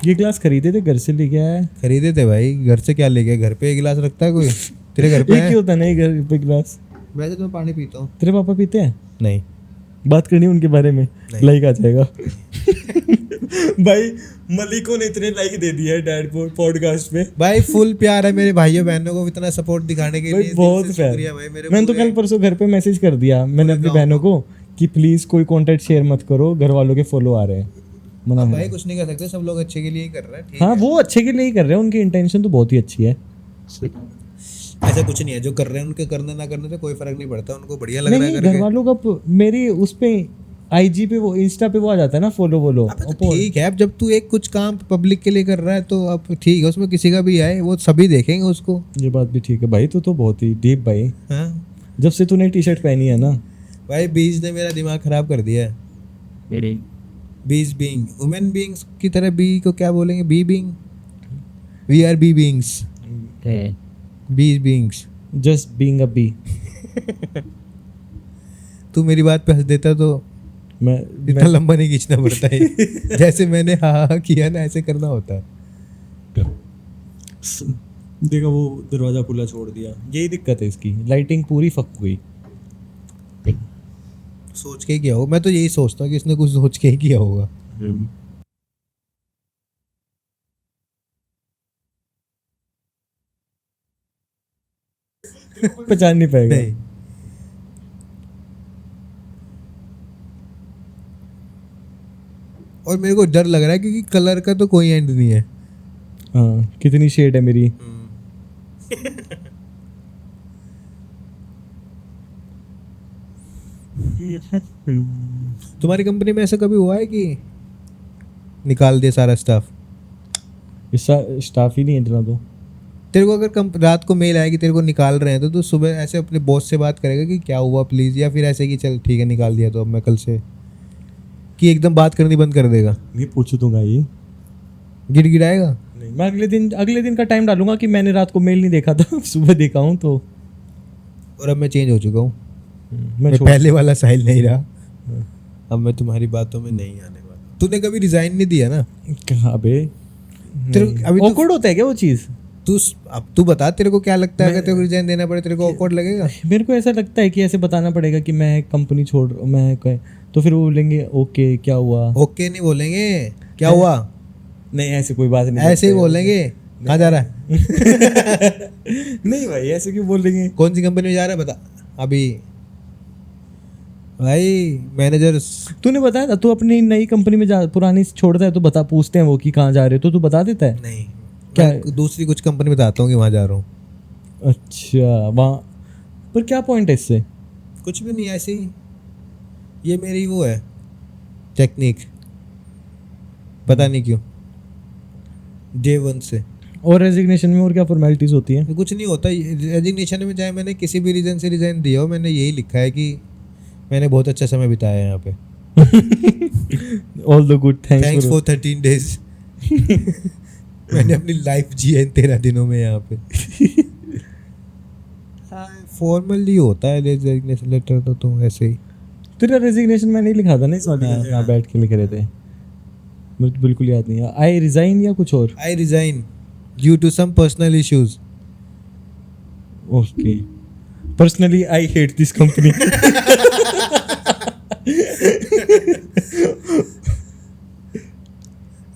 ये गिलास खरीदे थे घर से लेके आया है। खरीदे थे भाई, घर से क्या लेके? घर पे एक गिलास रखता है कोई? तेरे घर पे एक ही है? होता है ना ये घर पे गिलास। वैसे तो मैं पानी पीता हूँ। तेरे पापा पीते हैं? नहीं बात करनी है उनके बारे में, नहीं। लाइक आ जाएगा। भाई मलिको ने इतने लाइक दे दिए है डैड पॉडकास्ट पे। भाई फुल प्यार है मेरे भाइयों बहनों को इतना सपोर्ट दिखाने के भाई लिए। बहुत दिल से प्यार। शुक्रिया भाई मेरे मैंने तो कल परसों घर पे मैसेज कर दिया मैंने अपनी बहनों को कि प्लीज कोई कॉन्टेंट शेयर मत करो, घर वालों के फॉलो आ रहे हैं। मना अब है। भाई कुछ नहीं कर सकते, सब लोग अच्छे के लिए ही कर रहे हैं। ठीक हाँ वो अच्छे के लिए ही कर रहे हैं, उनकी इंटेंशन तो बहुत ही अच्छी है। ऐसा कुछ नहीं है, जो कर रहे हैं उनके करने ना करने से कोई फर्क नहीं पड़ता, उनको बढ़िया लग नहीं रहा है नहीं, करके। घर वालों का मेरी उस पे आईजी पे वो इंस्टा पे वो आ जाता है ना फॉलो वॉलो। अबे तो ठीक है, अब जब तू एक कुछ काम पब्लिक के लिए कर रहा है तो अब ठीक है, उसमें किसी का भी आए वो सभी देखेंगे उसको। ये बात भी ठीक है भाई, तू तो बहुत ही डीप भाई। हाँ जब से तूने टी शर्ट पहनी है ना भाई, बीज ने मेरा दिमाग खराब कर दिया है। बीज बीइंग वुमेन बीइंग्स की तरह, बी को क्या बोलेंगे? Bee being, we are bee beings, bees beings. Just being a bee. तू मेरी बात पे हंस देता तो मैं इतना लंबा नहीं खींचना पड़ता है। जैसे मैंने हाँ किया ना ऐसे करना होता है। देखा वो दरवाजा खुला छोड़ दिया, यही दिक्कत है इसकी, लाइटिंग पूरी फक गई। सोच के ही किया होगा, मैं तो यही सोचता हूँ कि इसने कुछ सोच के ही किया होगा। पहचान नहीं पाएगा। नहीं। और मेरे को डर लग रहा है क्योंकि कलर का तो कोई एंड नहीं है। हाँ, कितनी शेड है मेरी। तुम्हारी कंपनी में ऐसा कभी हुआ है कि निकाल दिया सारा स्टाफ? स्टाफ ही नहीं है इतना तो। तेरे को अगर रात को मेल आएगी तेरे को निकाल रहे हैं तो तू सुबह ऐसे अपने बॉस से बात करेगा कि क्या हुआ प्लीज़, या फिर ऐसे कि चल ठीक है निकाल दिया तो अब मैं कल से, कि एकदम बात करनी बंद कर देगा? ये पूछ दूंगा ये। गिड़गिड़ाएगा? नहीं, मैं अगले दिन का टाइम डालूंगा कि मैंने रात को मेल नहीं देखा था, सुबह देखा हूँ तो। और अब मैं चेंज हो चुका हूँ, मैं मैं छोड़- पहले वाला साहिल नहीं रहा। अब मैं तुम्हारी बातों में नहीं आने वाला। तूने कभी रिजाइन नहीं दिया ना? कहाँ बे? तेरे अभी तो ऑकवर्ड होता है क्या वो चीज़? अब तू बता तेरे को क्या लगता है, अगर तेरे को रिजाइन देना पड़े तेरे को ऑकवर्ड लगेगा? मेरे को ऐसा लगता है कि ऐसे बताना पड़ेगा कि मैं कंपनी छोड़, तो फिर वो बोलेंगे ओके क्या हुआ। ओके नहीं बोलेंगे, क्या हुआ नहीं ऐसे कोई बात नहीं ऐसे ही करते। बोलेंगे। कहाँ जा रहा है? नहीं भाई ऐसे क्यों बोलेंगे? कौन सी कंपनी में जा रहा है बता अभी। भाई मैनेजर तूने बताया था तू अपनी नई कंपनी में जा, पुरानी छोड़ता है तो बता, पूछते हैं वो कि कहाँ जा रहे हो तो तू बता देता है। नहीं, क्या? मैं दूसरी कुछ कंपनी बताता हूँ कि वहाँ जा रहा हूँ। अच्छा वहाँ पर क्या पॉइंट है इससे? कुछ भी नहीं, ऐसे ही ये मेरी वो है टेक्निक, पता नहीं क्यों डे वन से। और रेजिग्नेशन में और क्या फॉर्मेलिटीज होती हैं? कुछ नहीं होता रेजिग्नेशन में, चाहे मैंने किसी भी रीज़न से रिजाइन दिया हो, मैंने यही लिखा है कि मैंने बहुत अच्छा समय बिताया है यहाँ पे, all the good thanks for 13 days. मैंने अपनी लाइफ जी है इन 13 दिनों में यहाँ पे। फॉर्मली होता है रेजिग्नेशन लेटर तो तुम ऐसे ही। तेरा रेजिग्नेशन में नहीं लिखा था ना इस वाले में? यहाँ बैठ के लिख रहे थे, मुझे तो बिल्कुल याद नहीं है। आई रिजाइन या कुछ और? I resign due to some personal issues. Okay, personally I hate this company.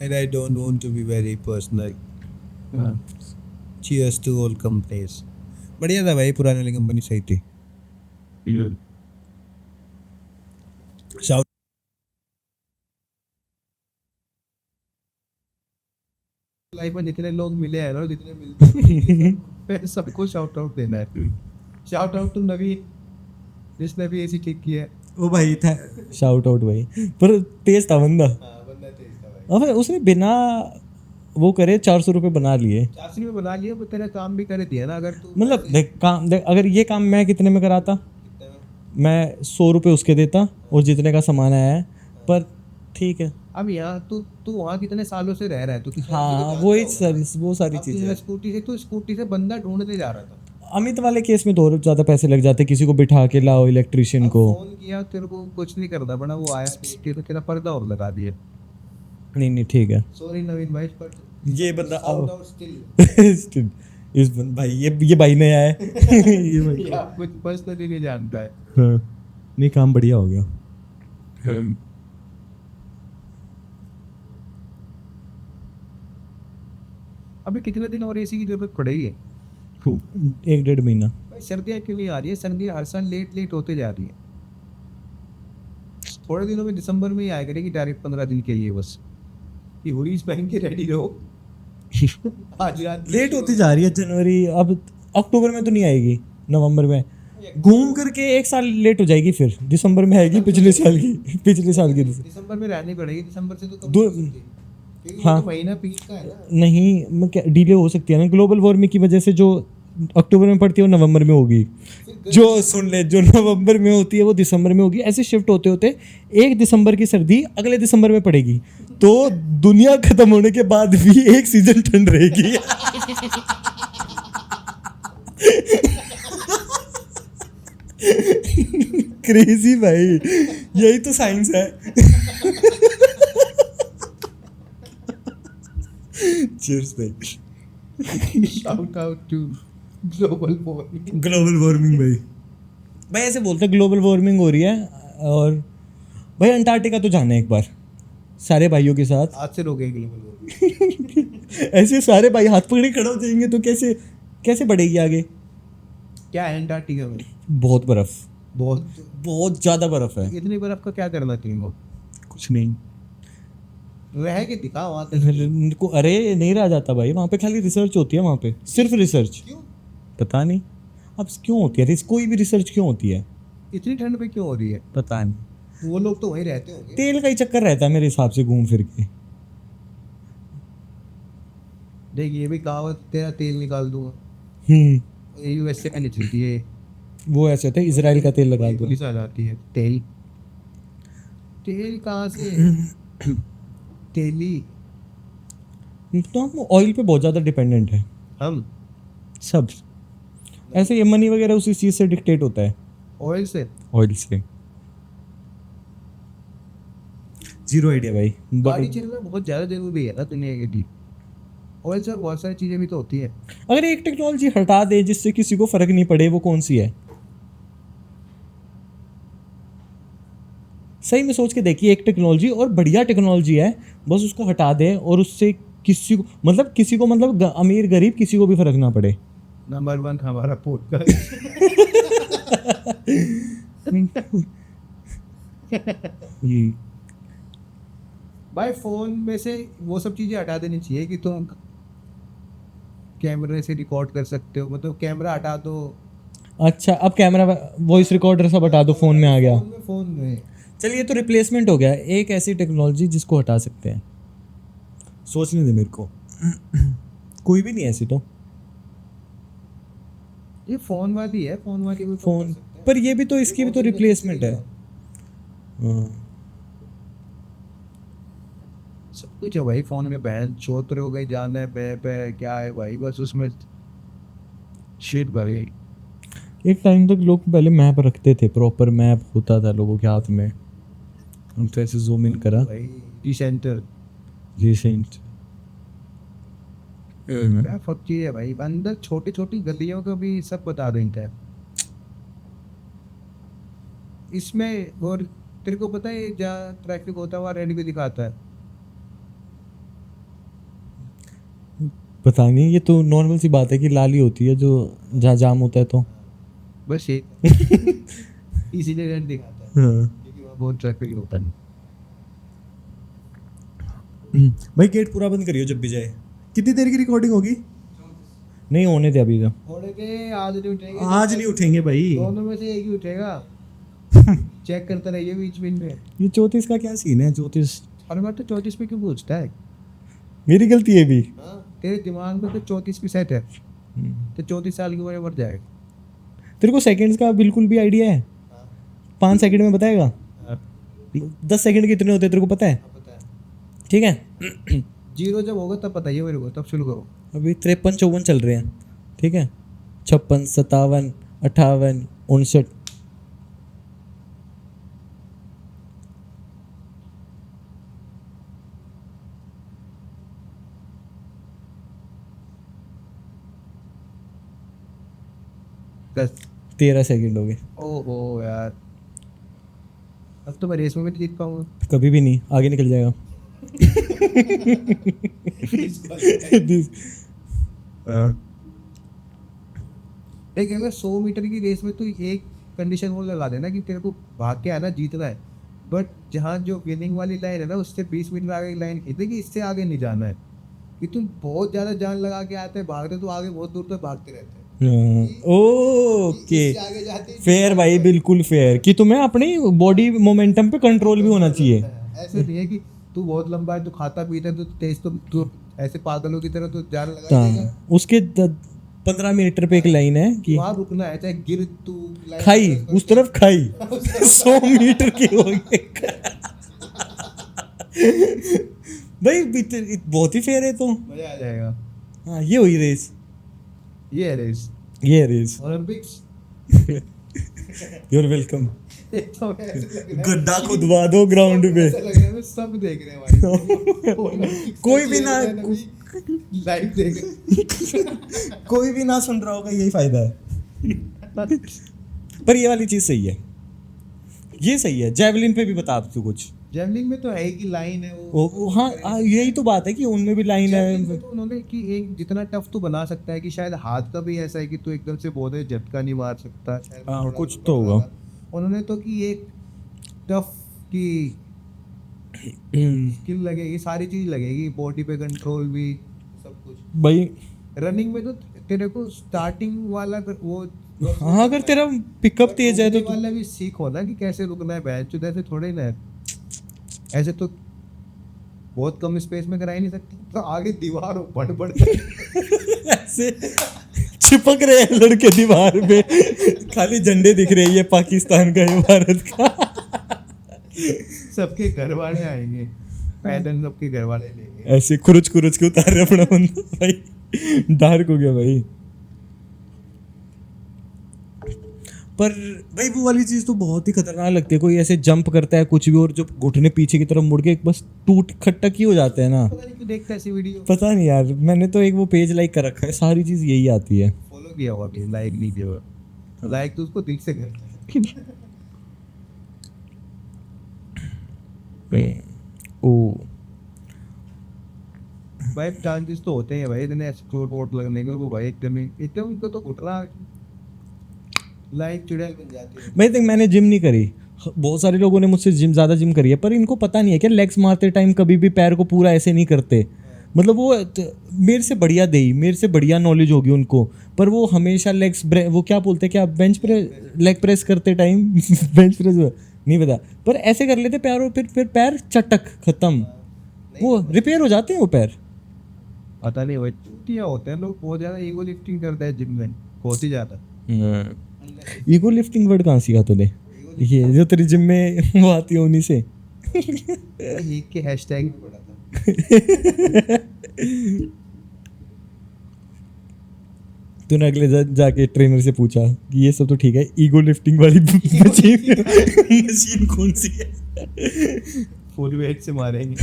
And I don't want to be very personal. Cheers to all companies. बढ़िया था भाई, पुरानी वाली कंपनी सही थी। Shout लाइफ में जितने लोग मिले हैं ना, जितने मिलते हैं सबको शाउट आउट देना है। शाउट आउट टू नवीन जिसने भी ऐसी ठीक किया है। ओ भाई था, शाउट आउट भाई, पर तेज था बंदा। बंदा तेज था भाई। अबे उसने बिना वो करे 400 रुपये बना लिए। 400 में बना लिया, पर तेरा काम भी कर दिया ना। अगर तू मतलब देख अगर ये काम मैं कितने में कराता, मैं 100 रुपये उसके देता और जितने का सामान आया है, पर ठीक है। अब यहाँ तू वहाँ कितने सालों से रह रहा है, तो किसी हाँ वही वो सारी चीज़ें। स्कूटी से बंदा ढूंढने जा रहा था। अमित वाले केस में तो और ज़्यादा पैसे लग जाते, किसी को बिठा के लाओ इलेक्ट्रिशियन को। फोन किया तेरे को कुछ नहीं करना पड़ा, वो आया तो तेरा पर्दा और लगा दिया। नहीं ठीक है। सॉरी नवीन भाई, पर ये बंदा स्टिल भाई ये भाई नया है। ये भाई कुछ पर्सनली नहीं जानता है। हाँ, नहीं काम बढ़िया हो गया। अभी कितने दिन और एसी की जरूरत पड़ेगी? 1-1.5 महीना। भाई सर्दियाँ क्यों नहीं आ रही है? सर्दियाँ हर साल लेट होते जा रही है। थोड़े दिनों में दिसंबर में ही आया करेगी डायरेक्ट 15 दिन के लिए बस, कि हुडीज पहन के रेडी रहो। आज रात लेट होती जा रही है। जनवरी, अब अक्टूबर में तो नहीं आएगी, नवंबर में घूम करके 1 साल लेट हो जाएगी, फिर दिसंबर में आएगी पिछले साल की दिसंबर में रहनी पड़ेगी। दिसंबर से तो हाँ। तो महीना पीक का है ना। नहीं डिले हो सकती है ना, ग्लोबल वार्मिंग की वजह से। जो अक्टूबर में पड़ती है वो नवंबर में होगी, जो सुन ले जो नवंबर में होती है वो दिसंबर में होगी। ऐसे शिफ्ट होते होते 1 दिसंबर की सर्दी अगले दिसंबर में पड़ेगी, तो दुनिया खत्म होने के बाद भी एक सीजन ठंड रहेगी। क्रेजी भाई, यही तो साइंस है। Cheers भाई। Shout out to global warming. Global warming भाई ऐसे बोलते हैं ग्लोबल वार्मिंग हो रही है। और भाई अंटार्कटिका तो जाना है एक बार, सारे भाइयों के साथ। आज से रोकेंगे लेवल। ऐसे सारे भाई हाथ पकड़े खड़े हो जाएंगे तो कैसे कैसे बढ़ेगी आगे? क्या है अंटार्कटिका में? बहुत बर्फ, बहुत। बहुत ज्यादा बर्फ है। इतनी बर्फ का क्या करना चाहिए? कुछ नहीं रह के दिखा वहाँ तक। को, अरे नहीं रहा जाता भाई, वहाँ पे खाली रिसर्च होती है, वहाँ पे सिर्फ रिसर्च। क्यों? पता नहीं अब क्यों होती है, कोई भी रिसर्च क्यों होती है इतनी ठंड पे क्यों हो रही है? पता नहीं। वो लोग तो वहीं रहते होंगे। तेल का ही चक्कर रहता है मेरे हिसाब से घूम फिर के। देख ये भी कहावत, तेरा तेल निकाल दूंगा। ये यूएसए का नहीं चलती है। वो ऐसे होता है, इसराइल का तेल लगा दो। पुलिस आ जाती है। तेल तेल कहाँ से? तेली। तो हम ऑयल पे बहुत ज़्यादा डिपेंडेंट है हम सब। ऐसे ये मनी वगैरह उसी चीज़ से डिक्टेट होता है, ऑयल से। ऑयल से। जीरो आइडिया भाई। गाड़ी चलना बहुत ज़्यादा जरूरी है ना दुनिया के लिए। ऑयल से बहुत सारी चीज़ें भी तो होती है। अगर एक टेक्नोलॉजी हटा दे जिससे किसी को फर्क नहीं पड़े, वो कौन सी है? सही में सोच के देखिए, एक टेक्नोलॉजी और बढ़िया टेक्नोलॉजी है, बस उसको हटा दे और उससे किसी को मतलब अमीर गरीब किसी को भी फर्क ना पड़े। नंबर 1 हमारा पॉडकास्ट। भाई फोन में से वो सब चीज़ें हटा देनी चाहिए कि तुम कैमरे से रिकॉर्ड कर सकते हो, मतलब कैमरा हटा दो। अच्छा, अब कैमरा वॉइस रिकॉर्डर सब हटा दो, फोन में आ गया। फोन में चलिए, तो रिप्लेसमेंट हो गया। एक ऐसी टेक्नोलॉजी जिसको हटा सकते हैं, सोचने दे मेरे को। कोई भी नहीं ऐसी तो। ये फोन वाली है, फोन वाली भी फोन पर ये भी तो, इसकी भी तो रिप्लेसमेंट है। सब कुछ है भाई फोन में। बहन चौतर हो गई, जाना है पे क्या है भाई, बस उसमें शीट भर गई। एक टाइम तक लोग पहले मैप रखते थे, प्रॉपर मैप होता था लोगों के हाथ में। हम तो ऐसे जूम इन करा भाई टी सेंटर रिसेंट। क्या फक चीज है भाई, अंदर छोटी छोटी गलियों को भी सब बता देता है इसमें। और तेरे को पता है जहाँ ट्रैफिक होता है वहाँ रेड भी दिखाता है। पता नहीं, ये तो नॉर्मल सी बात है कि लाली होती है जो जहाँ जाम होता है तो। बस ये इसीलिए रेड दिखाता है क्योंकि वहाँ बहुत ट्रैफिक होता है। भाई गेट पूरा बंद करियो जब भी जाए। कितनी देर की रिकॉर्डिंग होगी? नहीं होने दे अभी तो। थोड़े के आज नहीं उठेंगे। आज नहीं उठेंगे भाई, दोनों में से एक ही उठेगा। चेक करते रहिए बीच बीच में। ये 34 का क्या सीन है? 34 हर बार तो 34 पे क्यों पूछता है? मेरी गलती है भी। तेरे दिमाग में तो 34 पे सेट है, तो 34 साल की उम्र बढ़ जाएगा। तेरे को सेकंड्स का बिल्कुल भी आइडिया है? 5 सेकंड में बताएगा। 10 सेकंड कितने होते हैं तेरे को पता है? पता है। ठीक है, जीरो जब होगा तब बताइए मेरे को, तब शुरू करो। अभी 53 54 चल रहे हैं। ठीक है, 56 57 58 59। बस 13 सेकंड हो गए। ओहो यार, अब तो मैं रेस में भी नहीं जीत पाऊंगा। कभी भी नहीं, आगे निकल जाएगा। लेकिन अगर 100 मीटर की रेस में तो एक कंडीशन वो लगा देना कि तेरे को भाग के आना, जीतना है, बट जहाँ जो विनिंग वाली लाइन है ना उससे 20 मीटर आगे लाइन खींच कि इससे आगे नहीं जाना है। कि तुम बहुत ज़्यादा जान लगा के आते हैं, भागते तो आगे बहुत दूर तक भागते रहते हैं। ओके, आगे जाते फेयर भाई, बिल्कुल फेयर कि तुम्हें अपनी बॉडी मोमेंटम पे कंट्रोल भी होना चाहिए। ऐसे नहीं है कि तू बहुत लंबा है, तू खाता पीता है, तो तेज, तो तू ऐसे पागलों की तरह तो जान लगा देगा। उसके 15 मीटर पे एक लाइन है कि वहाँ रुकना है, चाहे गिर तू खाई उस तरफ खाई। 100 मीटर की हो गई। भाई बहुत ही फेयर है तो। मजा आ जाएगा। हाँ, ये हुई रेस, ये है रेस, ये रेस। ओलंपिक्स। Your welcome. तो ऐसे लग रहा है, गड्ढा खुदवा दो ग्राउंड पे। ऐसा लग रहा है सब देख रहे हैं भाई। कोई भी ना लाइव देख रहे। कोई भी ना सुन रहा होगा, यही फायदा है। पर ये वाली चीज सही है, ये सही है। जेवलिन पे भी बता तू कुछ। जेवलिन में तो है ही कि लाइन है वो हाँ यही तो बात है कि उनमें भी लाइन जेवलिन में है। तो उन्होंने कि एक जितना टफ तू बना सकता है कि शायद हाथ का भी ऐसा है कि तू एकदम से बहुत है झटका नहीं मार सकता, शायद हाँ, थोड़ा कुछ सा तो पड़ होगा। जाता। उन्होंने तो कि एक टफ की स्किल लगेगी, सारी चीज लगेगी, बॉडी पे कंट्रोल भी, सब कुछ। भाई रनिंग में तो तेरे को स्टार्टिंग वाला वो बस वो हाँ, अगर करना तेरा है, पिकअप बट तेज है रुकने तो वाला भी सीखो ना कि कैसे रुकना है। बैच ऐसे थोड़े ही ना है। ऐसे तो बहुत कम स्पेस में करा ही नहीं सकती, तो आगे दीवार हो बढ़ बढ़ ऐसे चिपक रहे हैं लड़के दीवार पे, खाली झंडे दिख रहे हैं, ये पाकिस्तान का, ये भारत का। सबके घर वाले आएंगे, पैदल सबके घर वाले लेंगे। ऐसे खुरुच खुरुच के उतार रहे अपना बंदा भाई, डार्क हो गया भाई। पर भाई वो वाली चीज तो बहुत ही खतरनाक लगती है, कोई ऐसे जंप करता है कुछ भी और जो घुटने पीछे की तरफ मुड़ के बस टूट खट्टक ही हो जाते हैं ना। पता नहीं क्यों देखता है ऐसी वीडियो। पता नहीं यार, मैंने तो एक वो पेज लाइक कर रखा है, सारी चीज यही आती है। फॉलो किया हुआ भी, लाइक नहीं किया हुआ। लाइक तो उसको दिल से करता है। ओ भाई चांसेस तो होते हैं भाई इतने एक्सप्लोर वोट लगने के, वो भाई एकदम उनको तो घुटना लाइक चुड़ैल बन जाती है। भाई देख, मैंने जिम नहीं करी, बहुत सारे लोगों ने मुझसे ज़्यादा जिम करी है, पर इनको पता नहीं है क्या, लेग्स मारते टाइम कभी भी पैर को पूरा ऐसे नहीं करते। मतलब वो मेरे से बढ़िया देई, मेरे से बढ़िया नॉलेज होगी उनको, पर वो हमेशा लेग्स वो क्या बोलते हैं, क्या बेंच प्रेस, लेग प्रेस करते टाइम बेंच प्रेस नहीं पता, पर ऐसे कर लेते पैर, और फिर पैर चटक खत्म, वो रिपेयर हो जाते हैं वो पैर। पता नहीं भाई, चूतिया होते हैं लोग, बहुत ज्यादा ईगो लिफ्टिंग करते हैं जिम में, बहुत ही ज्यादा। ईगो लिफ्टिंग वर्ड कहाँ सीखा तूने? ये जो तेरी जिम में वो आती है उन्हीं से। एक के हैशटैग भी पड़ा था। तूने अगले जाके ट्रेनर से पूछा कि ये सब तो ठीक है, ईगो लिफ्टिंग वाली मशीन मशीन कौन सी है? फुल वेट से मारेंगे।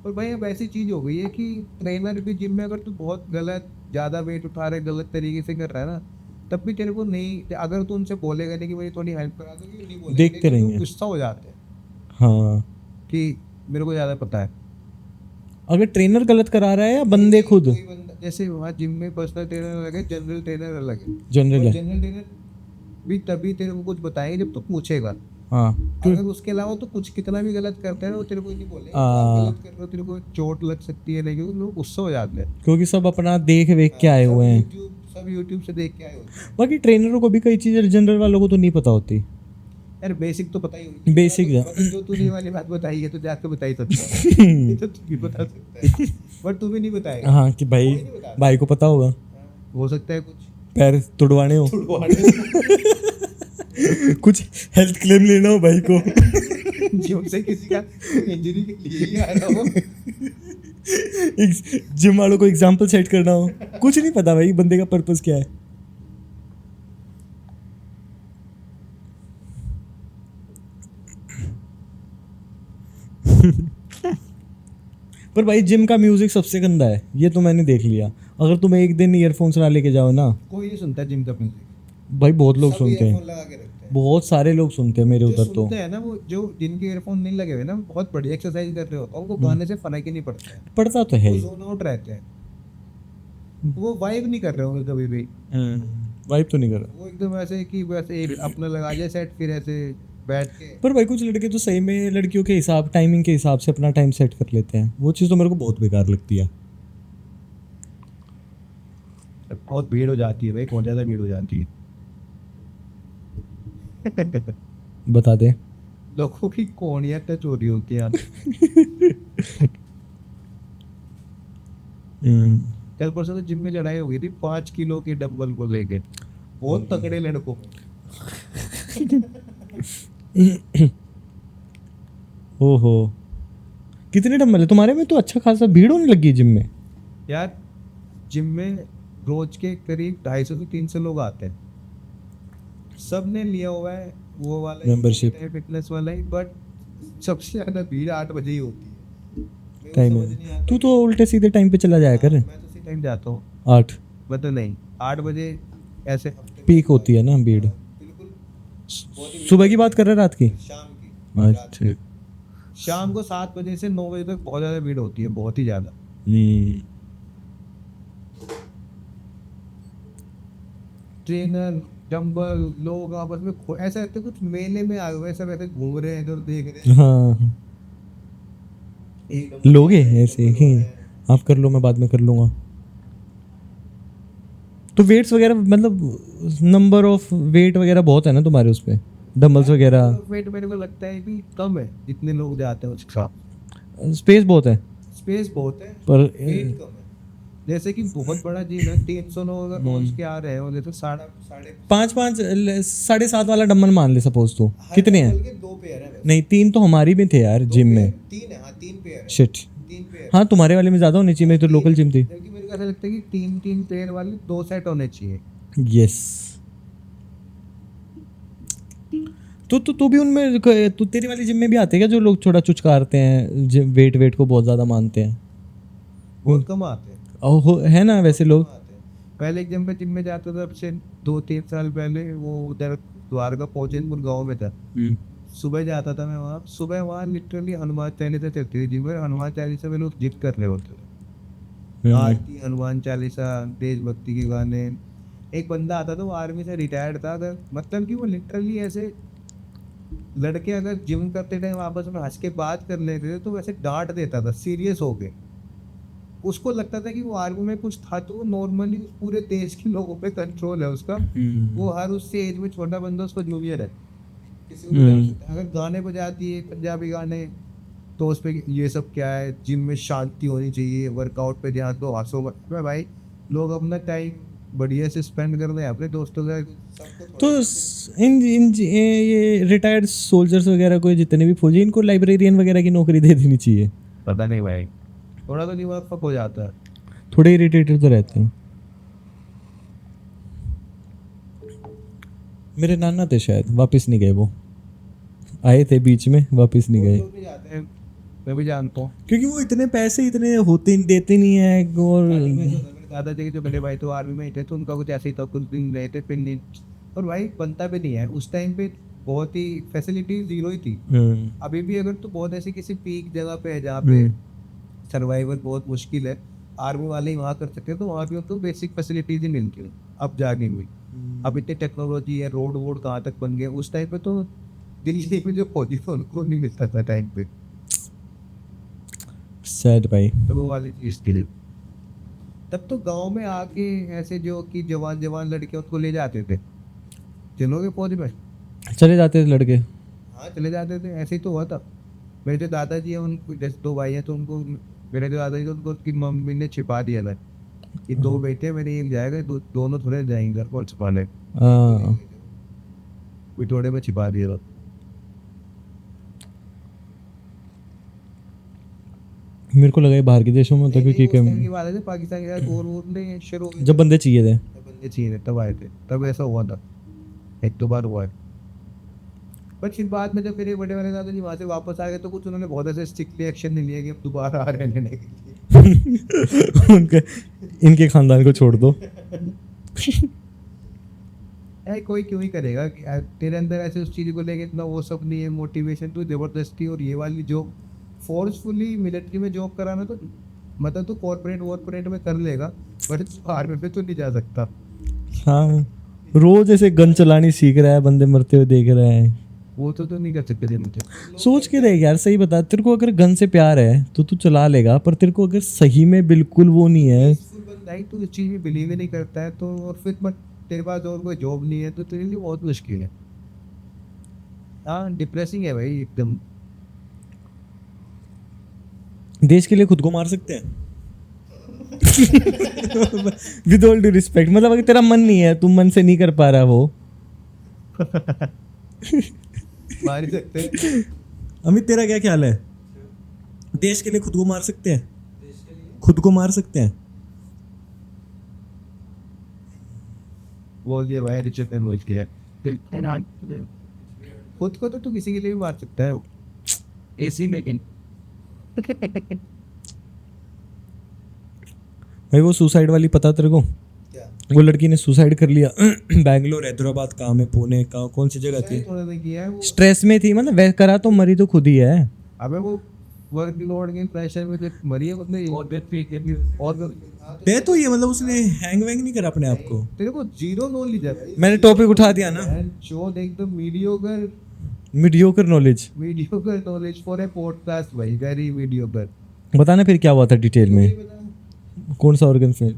और भाई अब ऐसी चीज हो गई है कि ट्रेनर भी जिम में अगर तू बहुत गलत ज्यादा वेट उठा रहे, गलत तरीके से कर रहा है ना, तब भी तेरे को नहीं, अगर तू उनसे बोलेगा नहीं कि भाई थोड़ी हेल्प करा दो, नहीं बोलेगा, देखते लेकिन वो रहेंगे। गुस्सा हो जाते हैं हाँ, कि मेरे को ज्यादा पता है। अगर ट्रेनर गलत करा रहा है या बंदे खुद? कोई बंदा जैसे वहाँ जिम में पर्सनल ट्रेनर अलग है, जनरल ट्रेनर अलग है। जनरल है। जनरल ट्रेनर भी तभी तेरे को कुछ बताएंगे जब तू पूछेगा। हाँ, अगर उसके अलावा तो कुछ कितना भी गलत करते हैं ना, वो तेरे को नहीं बोलेंगे आप गलत कर रहे हो, तेरे को चोट लग सकती है, लेकिन लोग गुस्सा हो जाते हैं। क्योंकि सब अपना देख वेख के आए हुए हैं। सब यूट्यूब से देख के आए होते हैं। बाकी ट्रेनरों को भी कई चीज़ें जनरल वालों को तो नहीं पता होती। यार बेसिक तो पता ही होगी। बेसिक मतलब जो तूने वाली बात बताई है तो जाके बता ही सकता है। ये तो तू भी बता सकता है, बट तू भी नहीं बताएगा। हाँ कि भाई, कोई नहीं बताता। भाई को पता होगा, हो सकता है कुछ पैर तुड़वाने हो, कुछ हेल्थ क्लेम लेना हो भाई को। जिम से किसी का इंजरी के लिए ही आ रहा हो। जिम वालों को एग्जाम्पल सेट करना हो, कुछ नहीं पता भाई बंदे का पर्पस क्या है। पर भाई जिम का म्यूजिक सबसे गंदा है, ये तो मैंने देख लिया। अगर तुम एक दिन ईयरफोन्स ना लेके जाओ ना, कोई नहीं सुनता जिम का म्यूजिक। भाई बहुत लोग सब सुनते हैं, ईयरफोन लगा के रखते हैं। बहुत सारे लोग सुनते हैं मेरे जो उधर तो। सुनते हैं ना, वो जो जिनके ईयरफोन नहीं लगे हुए ना, बहुत बढ़िया एक्सरसाइज कर रहे होते हैं, उनको गाने से फर्क ही नहीं पड़ता है। पढ़ता तो है वो ही। जोन आउट रहते हैं, वो वाइब नहीं कर रहे होंगे कभी भी। वाइब तो नहीं कर रहा। वो एकदम ऐसे कि वैसे एक अपना लगा जाए सेट, फिर ऐसे बैठ के। पर भाई कुछ लड़के तो सही में लड़कियों के हिसाब, टाइमिंग के हिसाब से अपना टाइम सेट कर लेते हैं, वो चीज़ तो मेरे को बहुत बेकार लगती है। बहुत भीड़ हो जाती है भाई, बहुत ज्यादा भीड़ हो जाती है। बता दे। लोगों की कोहनियां टच हो रही होती है। कल परसों तो जिम में लड़ाई हो गई थी 5 किलो के डंबल को लेके, बहुत तगड़े लड़कों में। ओहो, कितने डंबल है तुम्हारे में? तो अच्छा खासा भीड़ होने लगी जिम में। यार जिम में रोज के करीब 250 से 300 लोग आते हैं, सब ने लिया हुआ है वो वाला Membership। फिटनेस वाला ही, बट सबसे ज्यादा भीड़ 8 बजे ही होती है। मेरे को टाइम समझ नहीं आता। तू तो उल्टे सीधे टाइम पे चला जाया कर। मैं तो उसी टाइम जाता हूँ, 8। मतलब नहीं 8 बजे ऐसे पीक होती है ना भीड़। बिल्कुल सुबह की बात कर रहे हैं, रात की? शाम की। अच्छा। शाम को 7 बजे से 9 बजे तक बहुत ज़्यादा भीड़ होती है, बहुत ही ज़्यादा। हम्म। ट्रेनर जंबल लोग आपस में ऐसा लगता है कुछ मेले में आए हुए हैं, सब ऐसे घूम रहे हैं, इधर देख रहे हैं। हाँ, एक डंबल लोगे है, एक ऐसे डंबल ही? हुआ है। आप कर लो, मैं बाद में कर लूँगा। तो वेट्स वगैरह मतलब नंबर ऑफ वेट वगैरह बहुत है ना तुम्हारे उस पे, डंबल्स वगैरह? वेट मेरे को लगता है कि कम है, जितने लोग जाते हैं उसके साथ। स्पेस बहुत है स्पेस बहुत है, पर वेट कम है। जैसे कि बहुत बड़ा जिम है, 300 लोग अगर रोज के आ रहे हैं, और जैसे साढ़े साढ़े 5 7.5 वाला डंबल मान ले सपोज तो हर कितने डंबल हैं? के 2 पेयर है वैसे। नहीं, 3 तो हमारी भी थे यार जिम में। 3 है, हाँ 3 पेयर है। शिट। 3 पेयर। हाँ, तुम्हारे वाले में ज़्यादा होनी चाहिए, मेरी तो लोकल जिम थी। जबकि मेरे को ऐसा लगता है कि 3 पेयर वाले 2 सेट होने चाहिए। यस। तो भी उनमें तो तेरी वाली जिम में भी आते हैं क्या जो लोग थोड़ा चुचकारते हैं, जिम वेट वेट को बहुत ज़्यादा मानते हैं? बहुत कम आते हैं। है ना वैसे लोग? आते हैं। पहले एक जिम में जाता था, अब से 2-3 साल पहले, वो उधर द्वारका पहुंचनपुर गाँव में था। सुबह जाता था मैं वहाँ, सुबह वहाँ लिटरली हनुमान चालीसा चलती थी जिम में। हनुमान चालीसा में लोग जिद कर रहे होते थे, आरती, हनुमान चालीसा, देशभक्ति के गाने। एक बंदा आता था, वो आर्मी से रिटायर्ड था, अगर मतलब कि वो लिटरली ऐसे लड़के अगर जिम करते टाइम आपस में हंस के बात कर लेते थे तो वैसे डांट देता था सीरियस हो के। उसको लगता था कि वो आर्मी में कुछ था, तो वो नॉर्मली पूरे देश के लोगों पे कंट्रोल है उसका। वो हर उससे एज में छोटा बंदा उसको जूनियर है, किसी को भी डांट सकता है। अगर गाने बजाती है पंजाबी गाने, तो उस पे ये सब क्या है, जिम में शांति होनी चाहिए, वर्कआउट पे ध्यान दो, हंसो मत। अबे भाई, लोग अपना टाइम बढ़िया से स्पेंड कर रहे हैं अपने दोस्तों के साथ। तो ये रिटायर्ड सोल्जर्स वगैरह को, जितने भी फौजी, इनको लाइब्रेरियन वगैरह की नौकरी दे देनी चाहिए। पता नहीं भाई, थोड़ा तो दिमाग फक हो जाता है। थोड़े इरिटेटेड तो रहते हैं। मेरे नाना थे शायद, वापस नहीं गए वो। आए थे बीच में, वापस नहीं गए। लोग भी जाते हैं, मैं भी जानता हूँ। क्योंकि वो इतने पैसे इतने होते देते नहीं है। और मेरे दादाजी के जो बड़े भाई तो आर्मी में ही थे, तो उनका कुछ ऐसे ही था, कुछ दिन रहे थे फिर नहीं। और भाई बनता भी नहीं है उस टाइम पे, बहुत ही फैसिलिटी जीरो ही थी। अभी भी अगर तो बहुत ऐसी किसी पीक जगह पे है जहाँ पे सर्वाइवल बहुत मुश्किल है, आर्मी वाले ही वहाँ कर सकते हैं, तो वहाँ भी उनको बेसिक फैसिलिटीज ही मिलती है। अब जाके हुई, अब इतनी टेक्नोलॉजी है, रोड वोड कहाँ तक बन गए। उस टाइम पे तो दिल्ली में जो फौजी थे उनको नहीं मिलता था टाइम पे, सैड भाई। तो वो वाली चीज़ थी। तब तो गांव में आके ऐसे जो कि जवान जवान लड़के उनको ले जाते थे, चलोगे फौज में? चले जाते थे लड़के। हाँ चले जाते थे, ऐसे ही तो हुआ था। मेरे जो दादाजी हैं, उनको जैसे 2 भाई हैं, तो उनको, मेरे जो दादाजी थे उनको उनकी मम्मी ने छिपा दिया था कि 2 बेटे मेरे, एक जाएगा, दोनों थोड़े जाएंगे घर को छिपाने। हाँ, पिटोड़े में छिपा दिया था। मेरे को लगा ये बाहर के देशों में होता, क्योंकि उस टाइम की बात है जब पाकिस्तान के साथ वॉर नहीं शुरू हो गई, जब बंदे चाहिए थे। जब बंदे चाहिए थे तब आए थे, तब ऐसा हुआ था। 1-2 बार हुआ है। पर फिर बाद में जब मेरे बड़े वाले दादाजी वहाँ से वापस आ गए, तो कुछ उन्होंने बहुत ऐसे स्ट्रिक्टली एक्शन नहीं लिया कि अब दोबारा आ रहे लेने के लिए। उनके इनके खानदान को छोड़ दो। कोई क्यों ही करेगा कि तेरे अंदर ऐसे उस चीज़ को लेके इतना वो सब नहीं है मोटिवेशन, तो ज़बरदस्ती। और ये वाली जॉब फोर्सफुली मिलिट्री में जॉब कराना, तो मतलब तो कॉर्पोरेट में कर लेगा, बट आर्मी में तो नहीं जा सकता। हाँ, रोज ऐसे गन चलानी सीख रहा है, बंदे मरते हुए देख रहा है। वो तो नहीं कर सकते थे मुझे। सोच के देख यार, सही बता, तेरे को अगर गन से प्यार है तो तू चला लेगा, पर तेरे को अगर सही में बिल्कुल वो नहीं है, नहीं तो इस चीज़ में बिलीव ही नहीं करता है, तो और फिर बट तेरे पास और कोई जॉब नहीं है, तो तेरे लिए बहुत मुश्किल है। हाँ डिप्रेसिंग है भाई एकदम। देश के लिए खुद को मार सकते हैं। विद ऑल ड्यू रिस्पेक्ट, मतलब अगर तेरा मन नहीं है, तू मन से नहीं कर पा रहा वो, मार ही सकते हैं। अमित तेरा क्या ख्याल है? देश के लिए खुद को मार सकते हैं? खुद को मार सकते हैं? बोल दिया भाई, रिचर्ड ने बोल दिया। खुद को तो तू किसी के लिए भी मार सकता है, एसी में। भाई वो सुसाइड वाली, पता तेरे को? क्या? वो लड़की ने सुसाइड कर लिया। बैंगलोर, हैदराबाद, कहाँ में, पुणे, कहाँ, कौन सी जगह थी, थोड़ा सा किया है वो। स्ट्रेस में थी, मतलब वह करा तो मरी तो खुद ही है। अबे वो वर्क लोड के प्रेशर में जो मरी है उसने और बे तो ये मतलब उसने हैंग वैंग नहीं करा अपने आप को। तेरे को जीरो नॉलेज है भाई। मैंने टॉपिक उठा दिया ना, शो एकदम mediocre mediocre knowledge. Knowledge for a podcast भाई, वेरी मीडियोकर। बताना फिर क्या हुआ था डिटेल में, कौन सा ऑर्गन फेल,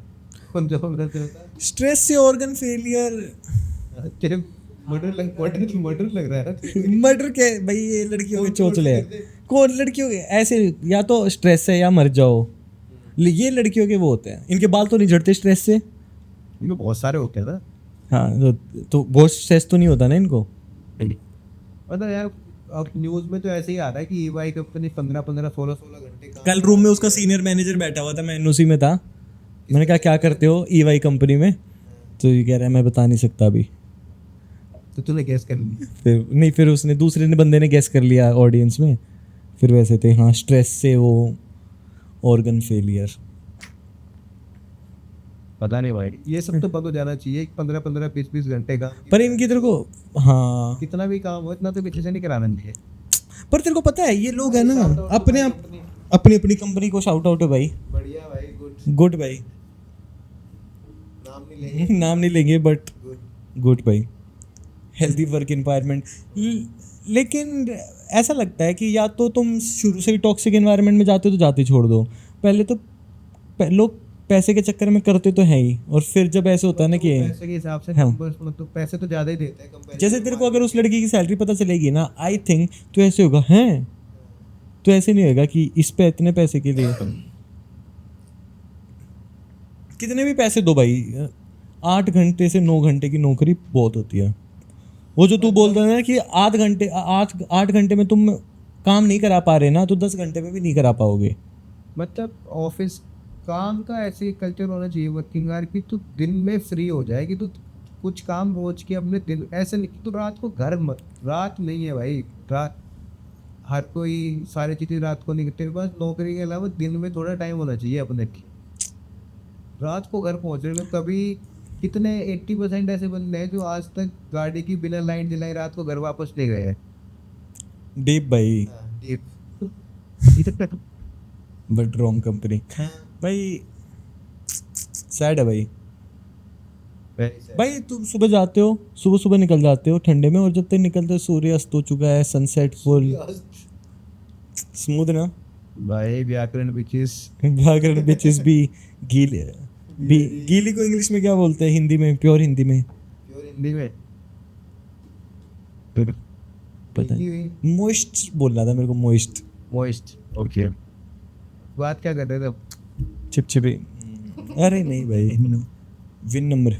कौन सा करते होता स्ट्रेस से ऑर्गन फेलियर। है तेरे मर्डर लग रहा है। मर्डर के भाई, ये लड़कियों के चोचले हैं। कौन लड़कियों के ऐसे, या तो स्ट्रेस है या मर जाओ, ये लड़कियों के वो होते हैं। इनके बाल तो नहीं झड़ते स्ट्रेस से। इनको बहुत सारे होते हैं ना। हाँ तो बहुत स्ट्रेस तो नहीं होता ना इनको। मतलब यार अब न्यूज में तो ऐसे ही आ रहा है कि ईवाई कंपनी 15-16 घंटे काम। कल रूम में उसका सीनियर मैनेजर बैठा हुआ था, मैं उसी में था। मैंने कहा क्या करते हो ईवाई कंपनी में, तो ये कह रहा है मैं बता नहीं सकता अभी। तो तूने गैस कर लिया? फिर नहीं, फिर उसने दूसरे ने बंदे ने गेस कर लिया ऑडियंस में। फिर वैसे थे हाँ, स्ट्रेस से वो ऑर्गन फेलियर। पता नहीं भाई, ये सब तो बंद हो जाना चाहिए। 15-15 20-20 घंटे का पर इनकी तेरे को, हाँ, कितना भी काम हो इतना तो पीछे से नहीं कराना चाहिए। पर तेरे को पता है ये लोग है ना अपने आप अपनी अपनी कंपनी को शाउट आउट है भाई, बढ़िया भाई, गुड। गुड भाई, नाम नहीं लेंगे, नाम नहीं लेंगे बट गुड। गुड भाई, हेल्दी वर्क इन्वायरमेंट। लेकिन ऐसा लगता है कि या तो तुम शुरू से ही टॉक्सिक इन्वायरमेंट में जाते हो तो जाते छोड़ दो। पहले तो लोग पैसे के चक्कर में करते तो हैं ही, और फिर जब ऐसे होता है ना कि पैसे के हिसाब से हाँ। numbers मतलब पैसे तो ज्यादा ही देते हैं कंपैरेटिव। जैसे तेरे को अगर उस लड़की की सैलरी पता चलेगी ना, आई थिंक तो ऐसे होगा, हैं तो ऐसे नहीं होगा कि इस पे इतने पैसे के लिए। कितने भी पैसे दो भाई, 8 घंटे से 9 घंटे की नौकरी बहुत होती है। वो जो तू बोल रहा है ना कि 8 घंटे में तुम काम नहीं करा पा रहे ना, तो 10 घंटे में भी नहीं करा पाओगे। मतलब ऑफिस काम का ऐसे कल्चर होना चाहिए वर्किंग आवर की, तू दिन में फ्री हो जाए कि तू कुछ काम रोज के अपने दिन, ऐसे नहीं कि तू रात को घर मत। रात नहीं है भाई, रात हर कोई सारी चीज़ें रात को नहीं करते। तेरे पास नौकरी के अलावा दिन में थोड़ा टाइम होना चाहिए अपने की। रात को घर पहुँचने में कभी कितने 80% ऐसे बंदे हैं जो आज तक गाड़ी की बिना लाइट जलाए रात को घर वापस ले गए हैं। डीप भाई, डीप बट रॉन्ग कंपनी भाई, सैड है भाई। भाई तुम सुबह जाते हो, सुबह सुबह निकल जाते हो ठंडे में, और जब तक निकलते हो सूर्य अस्त हो चुका है, सनसेट फुल स्मूथ ना भाई। व्याकरण व्याकरण बिचेस भी गीले भी। गीली को इंग्लिश में क्या बोलते हैं हिंदी में, प्योर हिंदी में? हिंदी में पता नहीं, मोइस्ट बोलना था मेरे को, मोइस्ट। Moist, okay. बात क्या कर रहे थे अब? चिपचिपी। अरे नहीं भाई, विन नंबर।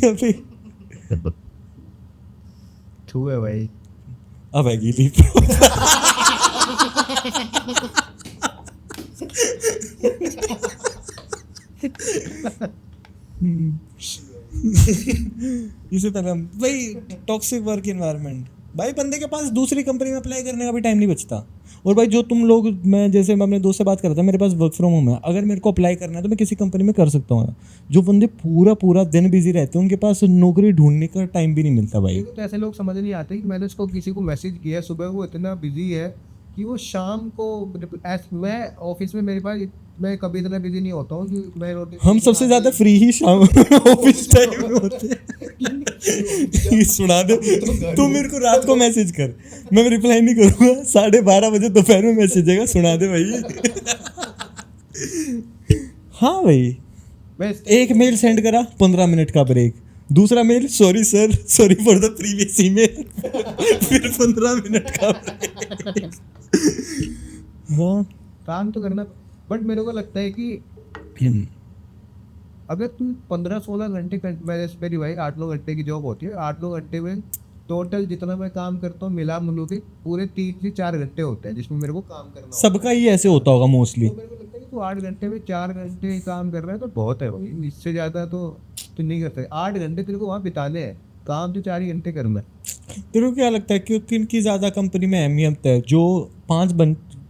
अभी छू है भाई। अब है गीली। इसे पहले भाई टॉक्सिक वर्क एनवायरनमेंट भाई, बंदे के पास दूसरी कंपनी में अप्लाई करने का भी टाइम नहीं बचता। और भाई जो तुम लोग, मैं जैसे मैं अपने दोस्त से बात कर रहा था, मेरे पास वर्क फ्रॉम होम है, अगर मेरे को अप्लाई करना है तो मैं किसी कंपनी में कर सकता हूँ। जो बंदे पूरा पूरा दिन बिजी रहते हैं उनके पास नौकरी ढूंढने का टाइम भी नहीं मिलता भाई। तो ऐसे लोग समझ नहीं आते कि मैंने उसको किसी को मैसेज किया सुबह, वो इतना बिजी है कि वो शाम को, मैं ऑफिस में मेरे पास, मैं कभी इतना बिजी नहीं होता हूँ कि मैं हम सबसे ज्यादा फ्री ही शाम ऑफिस टाइम में होते हैं। सुना दे, तू मेरे को रात को मैसेज कर, मैं रिप्लाई नहीं करूँगा। 12:30 बजे दोपहर में मैसेज आएगा, सुना दे भाई। हाँ भाई, एक मेल सेंड करा, 15 मिनट का ब्रेक, दूसरा mail, sorry sir, sorry for the previous email, फिर 15 मिनट का ब्रेक। हाँ काम तो करना, बट मेरे को लगता है कि अगर तू 15-16 घंटे मेरी भाई 8-9 घंटे की जॉब होती है, 8-9 घंटे में टोटल जितना मैं काम करता हूँ मिला मिलू के पूरे 3 से 4 घंटे होते हैं जिसमें मेरे को काम करना होता सबका ही ऐसे होता होगा मोस्टली। है। तो मेरे को लगता है कि तू 8 घंटे में 4 घंटे काम कर रहा है तो बहुत है भाई, इससे ज़्यादा तो तू नहीं कर सकता। 8 घंटे तेरे को वहाँ बिताने हैं, काम तो 4 ही घंटे करना है। तेरे को क्या लगता है कि किन की ज़्यादा कंपनी में अहमियत है? जो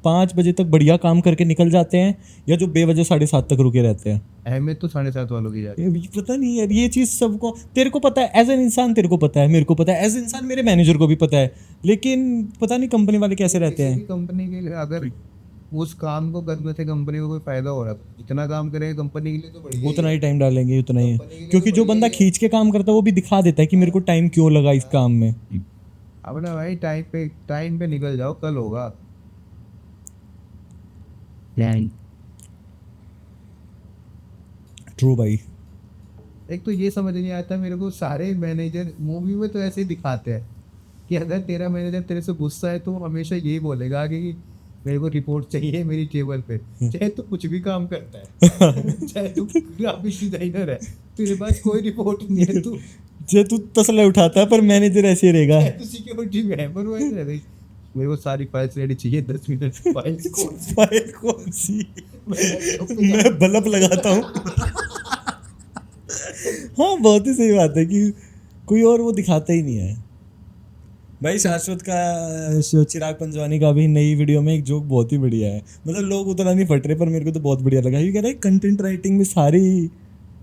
5 बजे तक बढ़िया काम करके निकल जाते हैं, या जो बेवजह 7:30 तक रुके रहते हैं। अहमियत तो 7:30 वालों की जाती है। ये पता नहीं यार, ये चीज़ सबको, तेरे को पता है एज एन इंसान, तेरे को पता है, मेरे को पता है एज इंसान, मेरे मैनेजर को भी पता है, लेकिन पता नहीं कंपनी वाले कैसे रहते हैं। कंपनी के लिए अगर उस काम को करने से कंपनी को कोई फायदा हो रहा है, जितना काम करेंगे कंपनी के लिए तो बढ़िया उतना ही टाइम डालेंगे, उतना ही है। कंपनी के लिए क्योंकि जो बंदा खींच के काम करता है वो भी दिखा देता है कि मेरे को टाइम क्यों लगा इस काम में। अपना भाई टाइम पे निकल जाओ, कल होगा। ट्रू भाई। एक तो ये समझ नहीं आता मेरे को, सारे मैनेजर मूवी में तो ऐसे ही दिखाते हैं कि अगर तेरा मैनेजर तेरे से गुस्सा है तो वो हमेशा यही बोलेगा कि मेरे को रिपोर्ट चाहिए मेरी टेबल पे, चाहे तू कुछ भी काम करता है चाहे तू ग्राफिक डिजाइनर है, तेरे पास कोई रिपोर्ट नहीं है, तू जे तू तसला उठाता है, पर मैनेजर ऐसे ही रहेगा। तू सिक्योरिटी में है पर वो ऐसे रहे, मेरे को सारी फाइल्स रेडी चाहिए 10 मिनट। फाइल्स फाइल कौन सी? मैं बल्ब लगाता हूँ। हाँ, बहुत ही सही बात है कि कोई और वो दिखाता ही नहीं है भाई। शाश्वत का, चिराग पंजवानी का भी नई वीडियो में एक जोक बहुत ही बढ़िया है। मतलब लोग उतना नहीं फट रहे, पर मेरे को तो बहुत बढ़िया लगा। ये कह रहा है कंटेंट राइटिंग में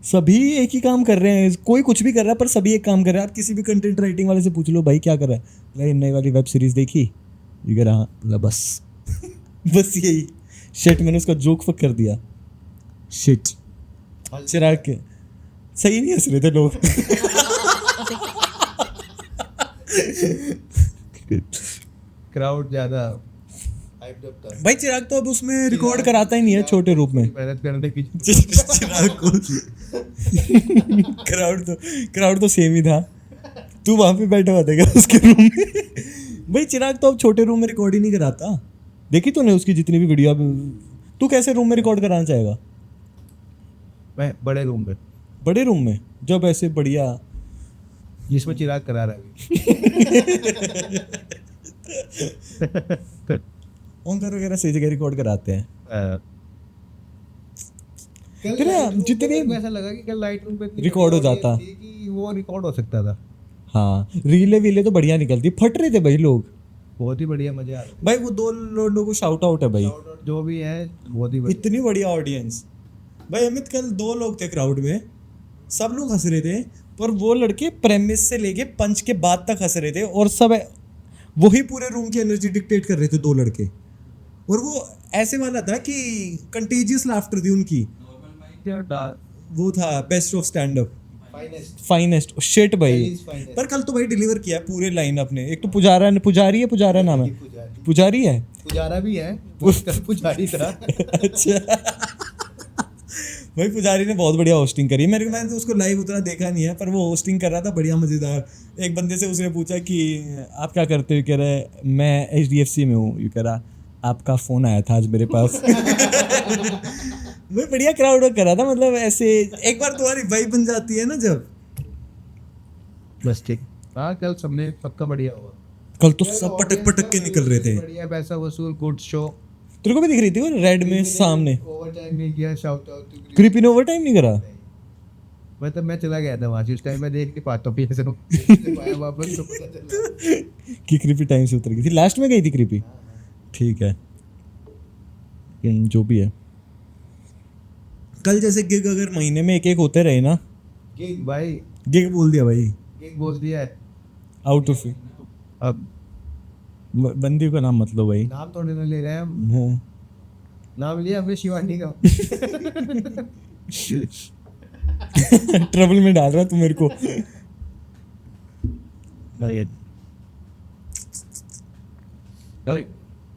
सभी एक ही काम कर रहे हैं, कोई कुछ भी कर रहा है पर सभी एक काम कर रहे हैं। आप किसी भी कंटेंट राइटिंग वाले से पूछ लो भाई क्या कर रहा है, भाई नई वाली वेब सीरीज देखी, ये कह रहा हाँ, बस बस यही शिट। मैंने उसका जोक फक कर दिया, शिट। चिराग के सही नहीं हंस रहे थे लोग। क्राउड ज्यादा hyped up था। भाई चिराग तो अब उसमें रिकॉर्ड कराता ही नहीं है छोटे रूप में। मेहनत करने की चिराग को क्राउड तो सेम ही था। तू वहां पे बैठा हुआ था क्या उसके रूम में? भाई चिराग तो अब छोटे रूम में रिकॉर्ड ही नहीं कराता। देखी तूने उसकी जितनी भी वीडियो? तू कैसे रूम में रिकॉर्ड कराना चाहेगा? मैं बड़े रूम में, बड़े रूम में जब ऐसे बढ़िया, जिसमें चिराग करा रहा है। ओंकार वगैरह सही जगह रिकॉर्ड कराते हैं। तेरा जितने ऐसा लगा कि कल लाइट रूम पे रिकॉर्ड हो जाता कि वो रिकॉर्ड हो सकता था। हाँ, रीले वीले तो बढ़िया निकलती, फट रहे थे भाई लोग, बहुत ही बढ़िया, मजा आ रहा भाई। वो 2 लोगों को शाउट आउट है भाई, जो भी है बहुत ही बढ़िया। इतनी बढ़िया ऑडियंस। भाई अमित, कल 2 लोग थे क्राउड में, सब लोग हंस रहे थे, पर वो लड़के प्रेमिस से लेके पंच के बाद तक हंस रहे थे, और सब वही पूरे रूम की एनर्जी डिक्टेट कर रहे थे 2 लड़के। और वो ऐसे वाला था कि कंटेजियस लाफ्टर थी उनकी। वो था best of stand up, finest shit भाई। पर कल तो भाई डिलीवर किया पूरे लाइन अपने। एक तो पुजारा नाम है, पुजारी है, पुजारा भी है, पुजारी था। अच्छा भाई पुजारी ने बहुत बढ़िया होस्टिंग करी। मैंने तो उसको लाइव उतना देखा नहीं है, पर वो होस्टिंग कर रहा था बढ़िया मज़ेदार। एक बंदे से उसने पूछा कि आप क्या करते हो, कह रहा है मैं HDFC में हूँ। ये कह रहा आपका फ़ोन आया था आज मेरे पास। मैं बढ़िया क्राउड वर्क कर रहा था। मतलब ऐसे एक बार तुम्हारी वाइब बन जाती है ना जब, बस ठीक। हाँ, कल सबने पक्का बढ़िया हुआ। कल तो सब पटक के निकल रहे थे। बढ़िया, पैसा वसूल, गुड शो। तेरे को भी दिख रही थी वो रेड में सामने। ओवरटाइम नहीं किया, शाउट आउट। क्रीपी ने ओवरटाइम नहीं करा। मतलब मैं चला गया था वहाँ से, उस टाइम मैं देख नहीं पाता हूँ ऐसे वापस, तो पता चला कि क्रीपी टाइम से उतर गई थी। लास्ट में गई थी क्रीपी। ठीक है, जो भी है। कल जैसे गिग अगर महीने में एक होते रहे ना, गिग भाई, गिग बोल दिया भाई, गिग बोल दिया है आउट ऑफ। अब बंदी का नाम मत लो भाई, नाम थोड़े ना ले रहे हैं हम। हाँ। नाम लिया हमने शिवानी का। ट्रबल में डाल रहा तू मेरे को।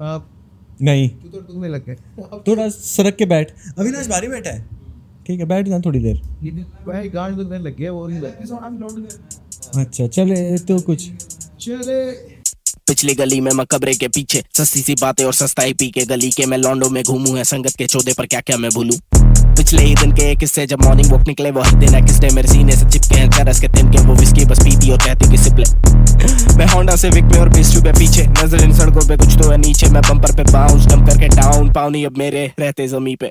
आप नहीं, तू तो तुम्हें लग गए। थोड़ा सरक के बैठ। अविनाश बारी बैठा है, ठीक है बैठ जा थोड़ी देर। भाई गांड दुखने लग गया, वो नहीं लग। अच्छा चले तो कुछ चले। पिछली गली में मकबरे के पीछे सस्ती सी बातें और सस्ताई पी के गली के मैं लॉन्डो में घूमूं है संगत के चौदे पर क्या क्या मैं भूलूं। पिछले ही दिन के एक किस्से, जब मॉर्निंग वॉक निकले वही दिन है किस्से मेरे सीने से चिपके हैं चरस के तिनके, वो विस्की बस पीती और कहती कि सिपले। मैं होंडा सिविक में और बेस पे पीछे, नजर इन सड़कों पे कुछ तो है नीचे, मैं बम्पर पे बाउंस डम करके डाउन, पाउनी अब मेरे रहते जमी पे।